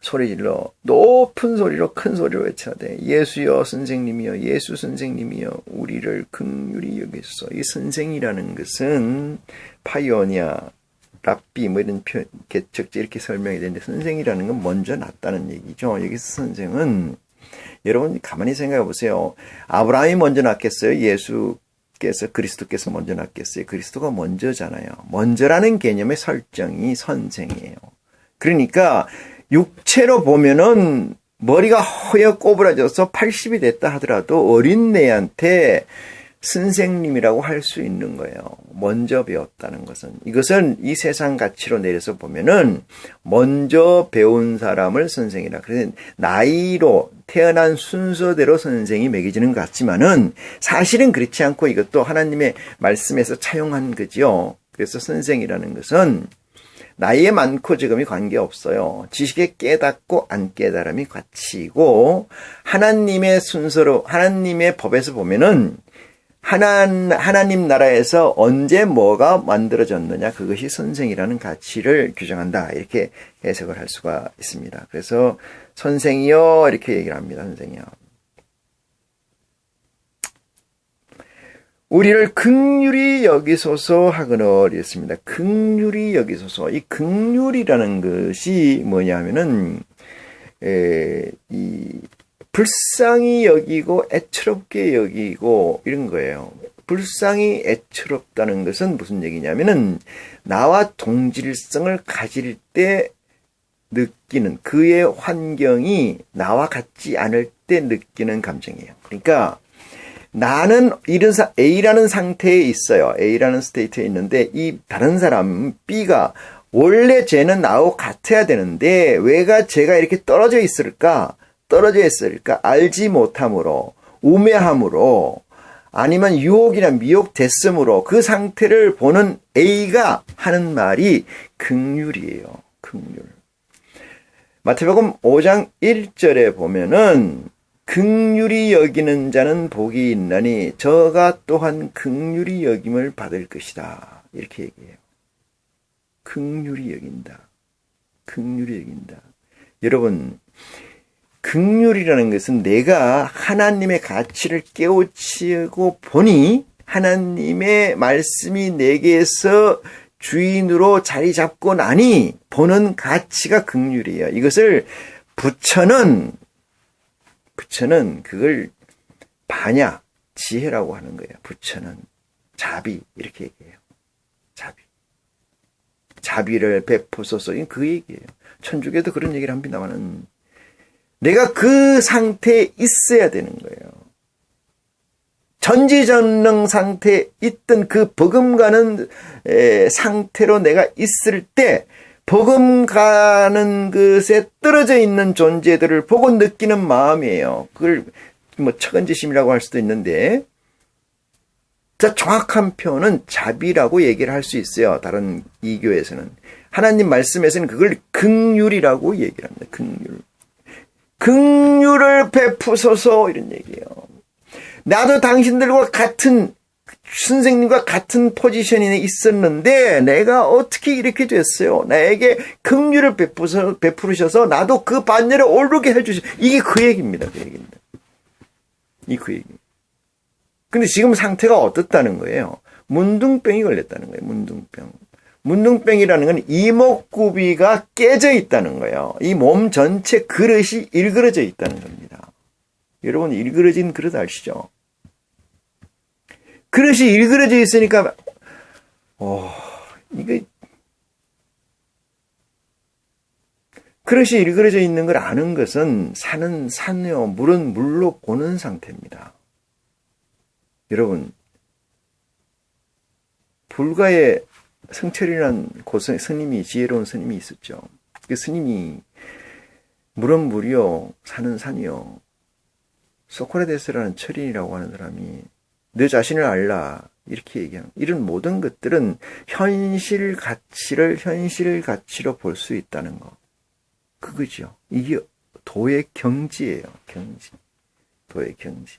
소리질러 높은 소리로 큰 소리로 외쳐대 예수여 선생님이여 예수 선생님이여 우리를 긍휼히 여기소서. 이 선생이라는 것은 파이오니아 랍비 뭐 이런 개척지 이렇게 설명이 되는데 선생이라는 건 먼저 났다는 얘기죠. 여기서 선생은 여러분 가만히 생각해 보세요. 아브라함이 먼저 났겠어요? 예수께서 그리스도께서 먼저 났겠어요? 그리스도가 먼저잖아요. 먼저라는 개념의 설정이 선생이에요. 그러니까 육체로 보면은 머리가 허여 꼬부라져서 80이 됐다 하더라도 어린애한테 선생님이라고 할 수 있는 거예요. 먼저 배웠다는 것은. 이것은 이 세상 가치로 내려서 보면은 먼저 배운 사람을 선생이라. 그래서 나이로 태어난 순서대로 선생이 매겨지는 것 같지만은 사실은 그렇지 않고 이것도 하나님의 말씀에서 차용한 거죠. 그래서 선생이라는 것은 나이에 많고 적음이 관계없어요. 지식에 깨닫고 안 깨달음이 가치이고 하나님의 순서로 하나님의 법에서 보면은 하나님 나라에서 언제 뭐가 만들어졌느냐 그것이 선생이라는 가치를 규정한다. 이렇게 해석을 할 수가 있습니다. 그래서 선생이요 이렇게 얘기를 합니다. 선생이요. 우리를 긍휼히 여기소서 하거늘 했습니다. 긍휼히 여기소서. 이 긍휼이라는 것이 뭐냐면은 이 불쌍히 여기고 애처롭게 여기고 이런 거예요. 불쌍히 애처롭다는 것은 무슨 얘기냐면은 나와 동질성을 가질 때 느끼는 그의 환경이 나와 같지 않을 때 느끼는 감정이에요. 그러니까 나는 A라는 상태에 있어요. A라는 스테이트에 있는데 이 다른 사람 B가 원래 쟤는 나하고 같아야 되는데 왜가 쟤가 이렇게 떨어져 있을까? 알지 못함으로, 우매함으로, 아니면 유혹이나 미혹됐음으로 그 상태를 보는 A가 하는 말이 긍휼이에요. 긍휼. 마태복음 5장 1절에 보면은 긍휼히 여기는 자는 복이 있나니 저가 또한 긍휼히 여김을 받을 것이다. 이렇게 얘기해요. 긍휼히 여긴다. 긍휼히 여긴다. 여러분, 긍휼이라는 것은 내가 하나님의 가치를 깨우치고 보니 하나님의 말씀이 내게서 주인으로 자리 잡고 나니 보는 가치가 긍휼이에요. 이것을 부처는 그걸 반야, 지혜라고 하는 거예요. 부처는 자비 이렇게 얘기해요. 자비를 베푸소서. 이건 그 얘기예요. 천주교도 그런 얘기를 합니다만은 내가 그 상태에 있어야 되는 거예요. 전지전능 상태에 있던 그 버금가는 상태로 내가 있을 때 버금가는 것에 떨어져 있는 존재들을 보고 느끼는 마음이에요. 그걸 뭐 처근지심이라고 할 수도 있는데 자, 정확한 표현은 자비라고 얘기를 할 수 있어요. 다른 이교에서는. 하나님 말씀에서는 그걸 긍휼이라고 얘기를 합니다. 긍휼을 베푸소서 이런 얘기예요. 나도 당신들과 같은 선생님과 같은 포지션에 있었는데 내가 어떻게 이렇게 됐어요? 나에게 긍휼을 베푸셔서 나도 그 반열에 오르게 해주셔. 이게 그 얘기입니다. 그 얘기입니다. 그 얘기. 근데 지금 상태가 어떻다는 거예요? 문둥병이 걸렸다는 거예요. 문둥병이라는 건 이목구비가 깨져 있다는 거예요. 이 몸 전체 그릇이 일그러져 있다는 겁니다. 여러분, 일그러진 그릇 아시죠? 그릇이 일그러져 있으니까, 그릇이 일그러져 있는 걸 아는 것은 산은 산이요, 물은 물로 보는 상태입니다. 여러분, 불가의 성철이라는 스님이, 지혜로운 스님이 있었죠. 그 스님이 물은 물이요, 산은 산이요. 소크라테스라는 철인이라고 하는 사람이 너 자신을 알라 이렇게 얘기하는 이런 모든 것들은 현실 가치로 볼 수 있다는 거. 그거죠. 이게 도의 경지예요. 도의 경지.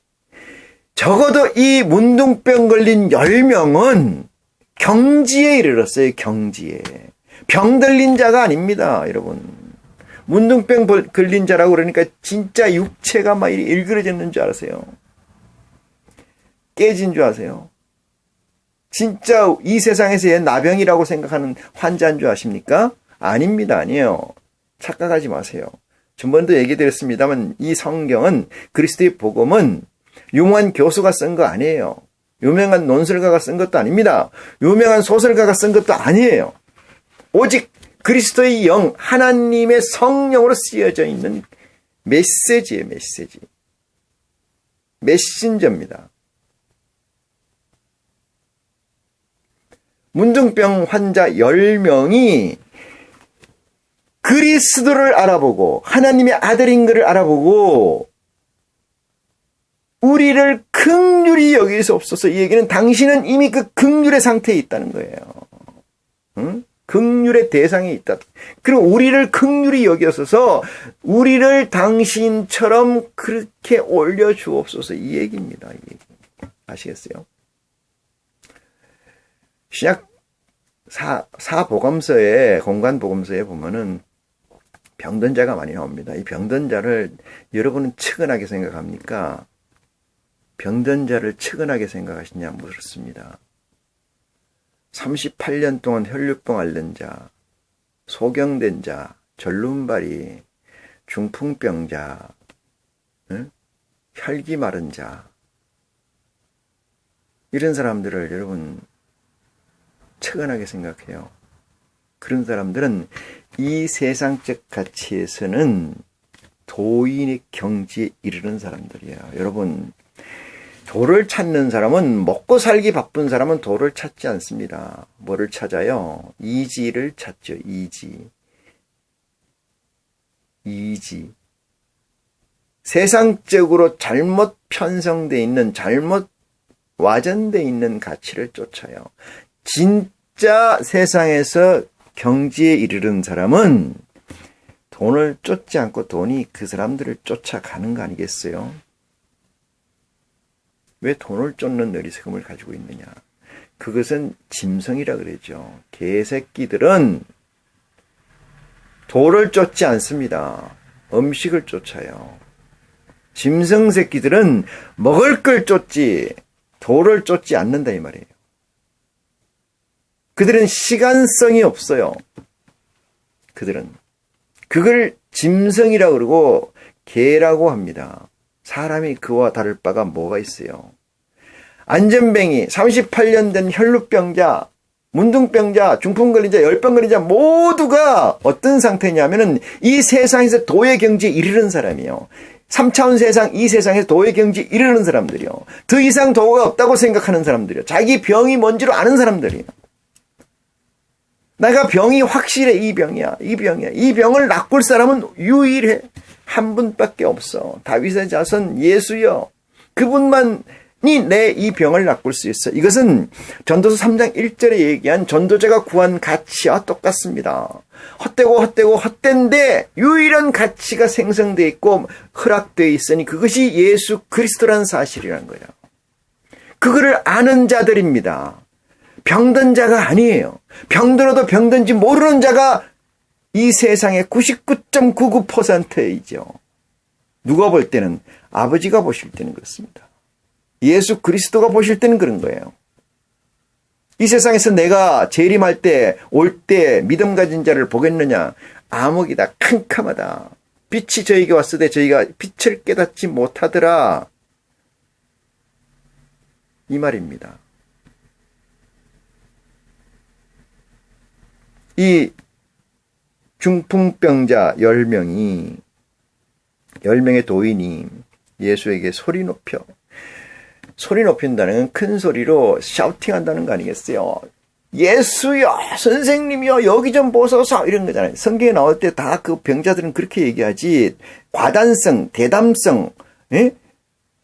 적어도 이 문둥병 걸린 10명은 경지에 이르렀어요. 경지에. 병 들린 자가 아닙니다. 여러분. 문둥병 걸린 자라고 그러니까 진짜 육체가 막 일그러졌는 줄 아세요? 깨진 줄 아세요? 진짜 이 세상에서의 나병이라고 생각하는 환자인 줄 아십니까? 아닙니다. 아니에요. 착각하지 마세요. 전번도 얘기드렸습니다만 이 성경은 그리스도의 복음은 유명한 교수가 쓴 거 아니에요. 유명한 논설가가 쓴 것도 아닙니다. 유명한 소설가가 쓴 것도 아니에요. 오직 그리스도의 영, 하나님의 성령으로 쓰여져 있는 메시지예요. 메신저입니다. 문둥병 환자 10명이 그리스도를 알아보고 하나님의 아들인 것을 알아보고 우리를 긍휼히 여기시옵소서. 이 얘기는 당신은 이미 그 긍휼의 상태에 있다는 거예요. 응? 긍휼의 대상에 있다. 그리고 우리를 긍휼히 여기셔서 우리를 당신처럼 그렇게 올려주옵소서. 이 얘기입니다. 이 얘기. 아시겠어요? 신약 사복음서에, 공관복음서에 보면은 병든 자가 많이 나옵니다. 이 병든 자를 여러분은 측은하게 생각합니까? 병든 자를 측은하게 생각하시냐 물었습니다. 38년 동안 혈류병 앓는 자, 소경된 자, 절름발이, 중풍병자, 혈기 마른 자, 이런 사람들을 여러분 측은하게 생각해요. 그런 사람들은 이 세상적 가치에서는 도인의 경지에 이르는 사람들이에요. 여러분, 도를 찾는 사람은, 먹고 살기 바쁜 사람은 도를 찾지 않습니다. 뭐를 찾아요? 이지를 찾죠. 이지. 세상적으로 잘못 편성되어 있는, 잘못 와전되어 있는 가치를 쫓아요. 진짜 세상에서 경지에 이르는 사람은 돈을 쫓지 않고 돈이 그 사람들을 쫓아가는 거 아니겠어요? 왜 돈을 쫓는 어리석음을 가지고 있느냐? 그것은 짐승이라 그러죠. 개새끼들은 돌을 쫓지 않습니다. 음식을 쫓아요. 짐승 새끼들은 먹을 걸 쫓지 돌을 쫓지 않는다 이 말이에요. 그들은 시간성이 없어요. 그들은 그걸 짐승이라고 그러고 개라고 합니다. 사람이 그와 다를 바가 뭐가 있어요? 안전뱅이, 38년 된 혈루병자, 문둥병자, 중풍 걸린 자, 열병 걸린 자 모두가 어떤 상태냐면은 이 세상에서 도의 경지에 이르는 사람이요. 3차원 세상, 이 세상에서 도의 경지에 이르는 사람들이요. 더 이상 도가 없다고 생각하는 사람들이요. 자기 병이 뭔지를 아는 사람들이요. 내가 병이 확실해. 이 병이야. 이 병이야. 이 병을 낚을 사람은 유일해. 한 분밖에 없어. 다윗의 자손 예수여. 그분만이 내 이 병을 낚을 수 있어. 이것은 전도서 3장 1절에 얘기한 전도자가 구한 가치와 똑같습니다. 헛되고 헛된데 유일한 가치가 생성되어 있고 허락되어 있으니 그것이 예수 그리스도라는 사실이라는 거예요. 그거를 아는 자들입니다. 병든 자가 아니에요. 병들어도 병든지 모르는 자가 이 세상의 99.99%이죠. 누가 볼 때는 아버지가 보실 때는 그렇습니다. 예수 그리스도가 보실 때는 그런 거예요. 이 세상에서 내가 재림할 때, 올 때 믿음 가진 자를 보겠느냐? 암흑이다, 캄캄하다. 빛이 저에게 왔을 때 저희가 빛을 깨닫지 못하더라. 이 말입니다. 이 중풍병자 10명의 도인이 예수에게 소리 높인다는 건 큰 소리로 샤우팅한다는 거 아니겠어요? 예수여, 선생님이여, 여기 좀 보소서, 이런 거잖아요. 성경에 나올 때 다 그 병자들은 그렇게 얘기하지. 과단성, 대담성,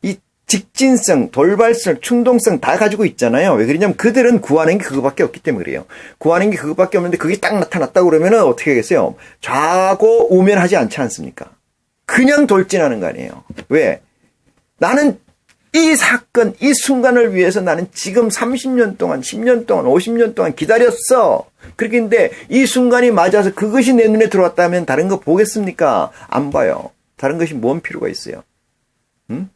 이 직진성, 돌발성, 충동성 다 가지고 있잖아요. 왜 그러냐면 그들은 구하는 게 그거밖에 없기 때문에 그래요. 구하는 게 그거밖에 없는데 그게 딱 나타났다고 그러면은 어떻게 하겠어요? 좌고 우면하지 않지 않습니까? 그냥 돌진하는 거 아니에요. 왜? 나는 이 사건, 이 순간을 위해서 나는 지금 30년 동안, 10년 동안, 50년 동안 기다렸어. 그렇게 이 순간이 맞아서 그것이 내 눈에 들어왔다면 다른 거 보겠습니까? 안 봐요. 다른 것이 뭔 필요가 있어요? 응?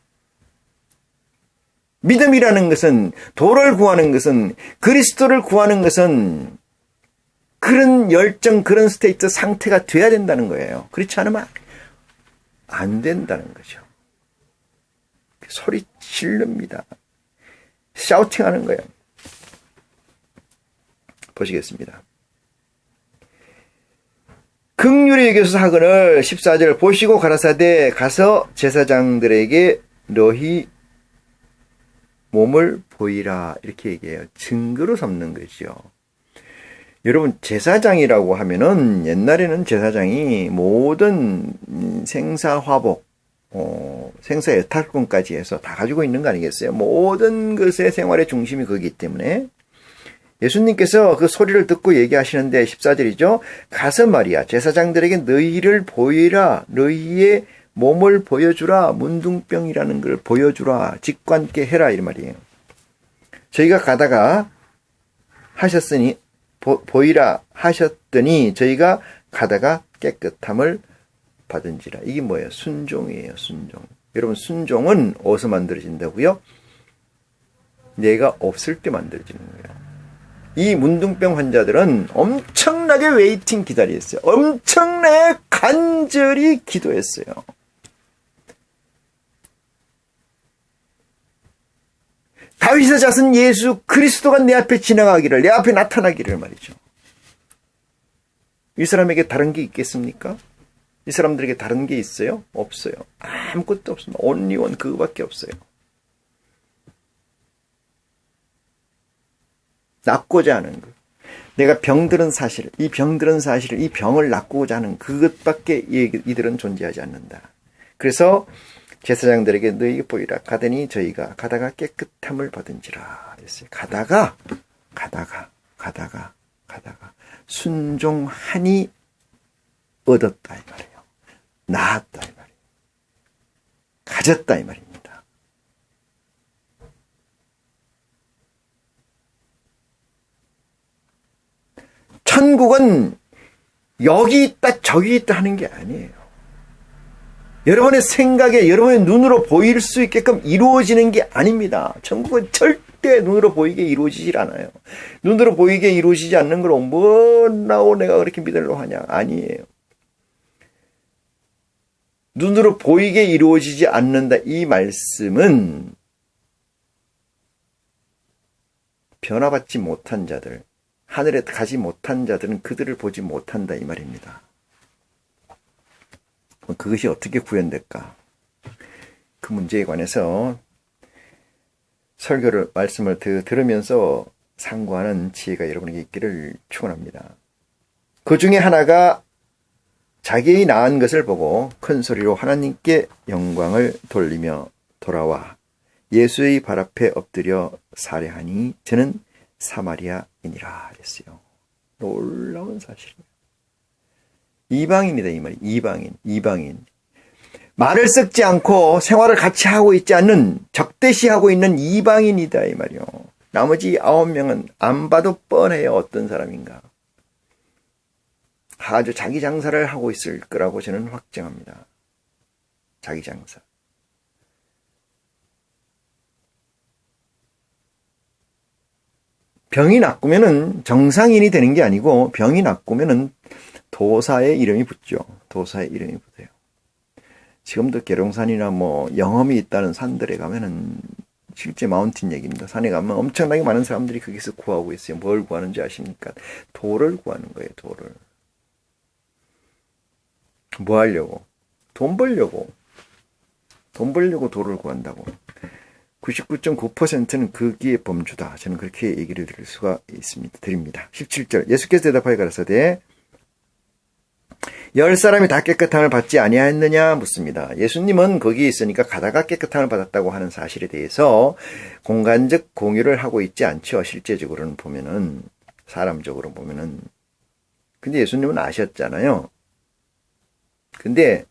믿음이라는 것은, 도를 구하는 것은, 그리스도를 구하는 것은 그런 열정, 그런 스테이트 상태가 돼야 된다는 거예요. 그렇지 않으면 안 된다는 거죠. 소리 지릅니다. 샤우팅하는 거예요. 보시겠습니다. 긍휼히 여겨서 하거늘 14절 보시고 가라사대 가서 제사장들에게 너희 몸을 보이라 이렇게 얘기해요. 증거로 삼는 거죠. 여러분 제사장이라고 하면은 옛날에는 제사장이 모든 생사화복 생사 여탈권까지 해서 다 가지고 있는 거 아니겠어요? 모든 것의 생활의 중심이 거기 때문에 예수님께서 그 소리를 듣고 얘기하시는데 14절이죠. 가서 말이야 제사장들에게 너희를 보이라 너희의 몸을 보여주라 문둥병이라는 걸 보여주라 직관케 해라 이 말이에요. 저희가 가다가 하셨으니 보이라 하셨더니 저희가 가다가 깨끗함을 받은지라. 이게 뭐예요? 순종이에요. 순종. 여러분, 순종은 어디서 만들어진다고요? 내가 없을 때 만들어지는 거예요. 이 문둥병 환자들은 엄청나게 웨이팅 기다렸어요. 엄청나게 간절히 기도했어요. 다윗의 자손 예수 그리스도가 내 앞에 지나가기를, 내 앞에 나타나기를 말이죠. 이 사람에게 다른 게 있겠습니까? 이 사람들에게 다른 게 있어요? 없어요. 아무것도 없습니다. only one, 그거밖에 없어요. 낫고자 하는 것. 내가 병들은 사실, 이 병들은 사실을, 이 병을 낫고자 하는 그것밖에 이들은 존재하지 않는다. 그래서 제사장들에게 너희에게 보이라. 가더니 저희가 가다가 깨끗함을 받은지라 했어요. 가다가 순종하니 얻었다 이 말이에요. 나았다 이 말이에요. 가졌다 이 말입니다. 천국은 여기 있다 저기 있다 하는 게 아니에요. 여러분의 생각에 여러분의 눈으로 보일 수 있게끔 이루어지는 게 아닙니다. 천국은 절대 눈으로 보이게 이루어지질 않아요. 눈으로 보이게 이루어지지 않는 걸 뭐라고 내가 그렇게 믿으려고 하냐? 아니에요. 눈으로 보이게 이루어지지 않는다. 이 말씀은 변화받지 못한 자들, 하늘에 가지 못한 자들은 그들을 보지 못한다 이 말입니다. 그것이 어떻게 구현될까? 그 문제에 관해서 설교를 말씀을 들으면서 상고하는 지혜가 여러분에게 있기를 축원합니다. 그 중에 하나가 자기의 나은 것을 보고 큰 소리로 하나님께 영광을 돌리며 돌아와 예수의 발 앞에 엎드려 살해하니 저는 사마리아인이라 했어요. 놀라운 사실이에요. 이방인이다 이 말이. 이방인. 말을 섞지 않고 생활을 같이 하고 있지 않는, 적대시하고 있는 이방인이다 이 말이요. 나머지 9명은 안 봐도 뻔해요. 어떤 사람인가. 아주 자기 장사를 하고 있을 거라고 저는 확정합니다. 자기 장사. 병이 낫구면은 정상인이 되는 게 아니고, 병이 낫구면은 도사의 이름이 붙죠. 도사의 이름이 붙어요. 지금도 계룡산이나 영험이 있다는 산들에 가면은 실제 마운틴 얘기입니다. 산에 가면 엄청나게 많은 사람들이 거기서 구하고 있어요. 뭘 구하는지 아십니까? 돌을 구하는 거예요. 돌을. 뭐 하려고? 돈 벌려고. 돈 벌려고 돌을 구한다고. 99.9%는 거기에 범주다. 저는 그렇게 얘기를 드릴 수가 있습니다. 드립니다. 17절. 예수께서 대답하여 가라사대 10사람이 다 깨끗함을 받지 아니하였느냐 묻습니다. 예수님은 거기에 있으니까 가다가 깨끗함을 받았다고 하는 사실에 대해서 공간적 공유를 하고 있지 않죠. 실제적으로는 보면은, 사람적으로 보면은. 근데 예수님은 아셨잖아요. 근데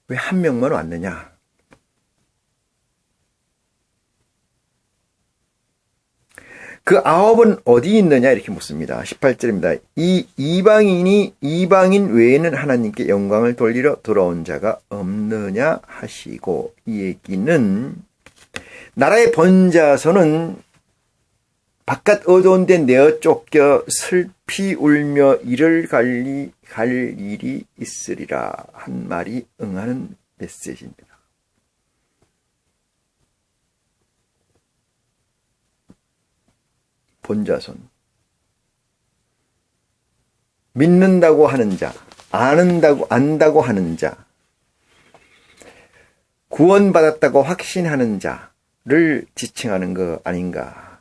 왜 한 명만 왔느냐? 그 9은 어디 있느냐 이렇게 묻습니다. 18절입니다. 이 이방인이 이방인 외에는 하나님께 영광을 돌리러 돌아온 자가 없느냐 하시고, 이 얘기는 나라의 번자서는 바깥 어두운 데 내어 쫓겨 슬피 울며 이를 갈 일이 있으리라 한 말이 응하는 메시지입니다. 본자손. 믿는다고 하는 자, 안다고 하는 자, 구원받았다고 확신하는 자를 지칭하는 거 아닌가,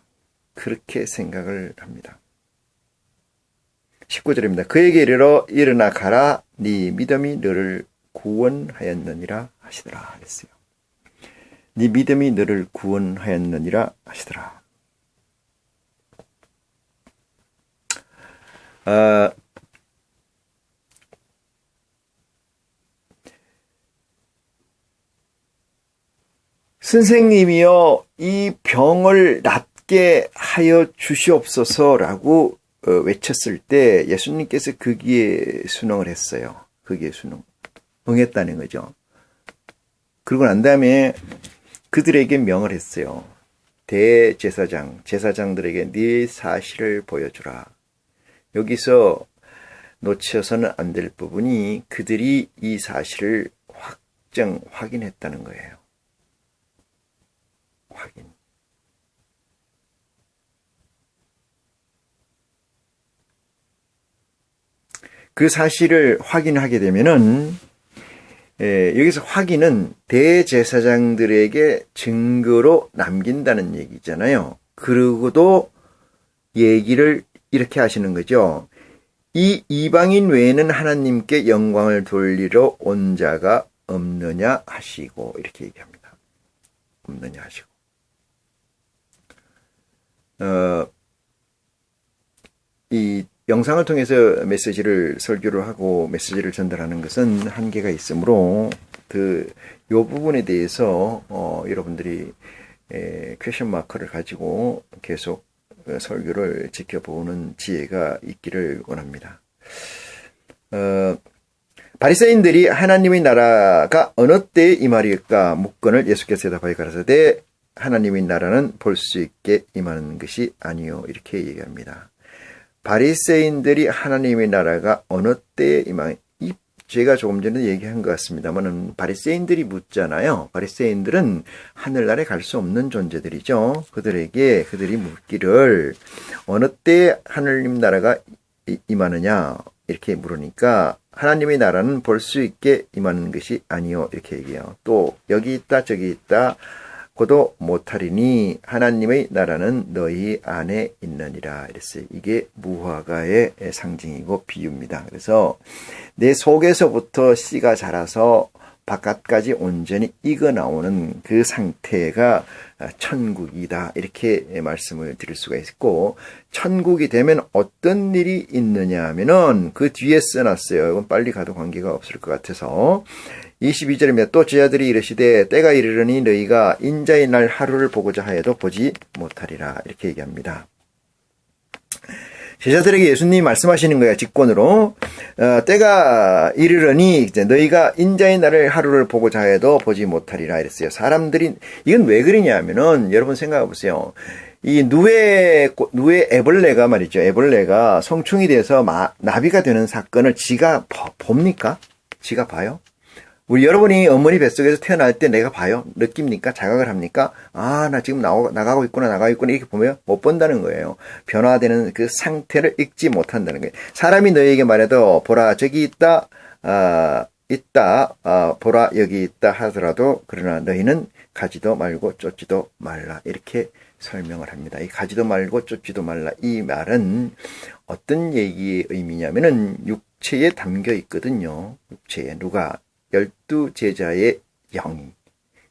그렇게 생각을 합니다. 19절입니다. 그에게 이르러 일어나 가라, 네 믿음이 너를 구원하였느니라 하시더라 했어요. 네 믿음이 너를 구원하였느니라 하시더라. 선생님이여 이 병을 낫게 하여 주시옵소서라고 외쳤을 때 예수님께서 거기에 순응을 했어요. 거기에 응했다는 거죠. 그러고 난 다음에 그들에게 명을 했어요. 제사장들에게 네 사실을 보여주라. 여기서 놓쳐서는 안 될 부분이 그들이 이 사실을 확인했다는 거예요. 확인. 그 사실을 확인하게 되면은 여기서 확인은 대제사장들에게 증거로 남긴다는 얘기잖아요. 그러고도 얘기를 이렇게 하시는 거죠. 이 이방인 외에는 하나님께 영광을 돌리러 온 자가 없느냐 하시고 이렇게 얘기합니다. 없느냐 하시고. 이 영상을 통해서 설교를 하고 메시지를 전달하는 것은 한계가 있으므로 요 부분에 대해서 여러분들이 퀘션 마커를 가지고 계속 설교를 지켜보는 지혜가 있기를 원합니다. 바리새인들이 하나님의 나라가 어느 때에 임하리까 묻건을 예수께서 대답하여 가라사대 하나님의 나라는 볼 수 있게 임하는 것이 아니요 이렇게 얘기합니다. 바리새인들이 하나님의 나라가 어느 때에 제가 조금 전에 얘기한 것 같습니다만은 바리새인들이 묻잖아요. 바리새인들은 하늘나라에 갈 수 없는 존재들이죠. 그들이 묻기를 어느 때에 하나님 나라가 임하느냐 이렇게 물으니까 하나님의 나라는 볼 수 있게 임하는 것이 아니요 이렇게 얘기해요. 또 여기 있다 저기 있다 고도 못하리니 하나님의 나라는 너희 안에 있느니라 이랬어요. 이게 무화과의 상징이고 비유입니다. 그래서 내 속에서부터 씨가 자라서 바깥까지 온전히 익어 나오는 그 상태가 천국이다 이렇게 말씀을 드릴 수가 있고, 천국이 되면 어떤 일이 있느냐 하면은 그 뒤에 써놨어요. 이건 빨리 가도 관계가 없을 것 같아서 22절입니다. 또 제자들이 이르시되 때가 이르려니 너희가 인자의 날 하루를 보고자 하여도 보지 못하리라 이렇게 얘기합니다. 제자들에게 예수님이 말씀하시는 거예요. 직권으로 때가 이르려니 이제 너희가 인자의 날을 하루를 보고자 해도 보지 못하리라 이랬어요. 사람들이 이건 왜 그러냐 하면은 여러분 생각해 보세요. 이 누에 애벌레가 말이죠. 애벌레가 성충이 돼서 나비가 되는 사건을 지가 봅니까? 지가 봐요? 우리 여러분이 어머니 뱃속에서 태어날 때 내가 봐요? 느낍니까? 자각을 합니까? 아, 나 지금 나가고 있구나 이렇게 보면 못 본다는 거예요. 변화되는 그 상태를 읽지 못한다는 거예요. 사람이 너희에게 말해도 보라 저기 있다, 보라 여기 있다 하더라도 그러나 너희는 가지도 말고 쫓지도 말라 이렇게 설명을 합니다. 이 가지도 말고 쫓지도 말라 이 말은 어떤 얘기의 의미냐면은 육체에 담겨 있거든요. 육체에 누가 12제자의 영이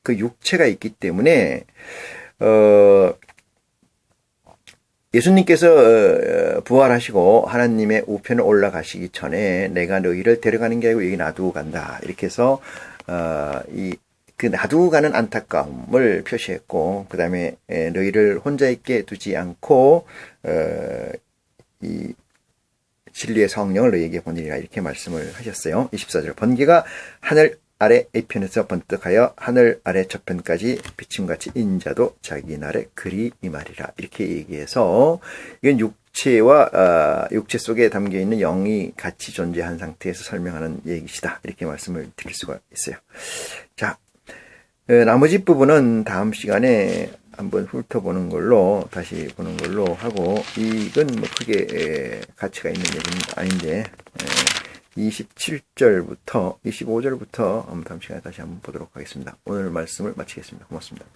그 육체가 있기 때문에 예수님께서 부활하시고 하나님의 우편에 올라가시기 전에 내가 너희를 데려가는 게 아니고 여기 놔두고 간다 이렇게 해서 그 놔두고 가는 안타까움을 표시했고, 그 다음에 너희를 혼자 있게 두지 않고 이 진리의 성령을 너희에게 보내리라 이렇게 말씀을 하셨어요. 24절 번개가 하늘 아래 이편에서 번뜩하여 하늘 아래 저편까지 비침같이 인자도 자기 날에 그리 임하리라 이렇게 얘기해서 이건 육체 속에 담겨있는 영이 같이 존재한 상태에서 설명하는 얘기시다 이렇게 말씀을 드릴 수가 있어요. 자, 나머지 부분은 다음 시간에 한번 훑어보는 걸로 다시 보는 걸로 하고, 이건 뭐 크게 가치가 있는 얘기는 아닌데 27절부터 25절부터 다음 시간에 다시 한번 보도록 하겠습니다. 오늘 말씀을 마치겠습니다. 고맙습니다.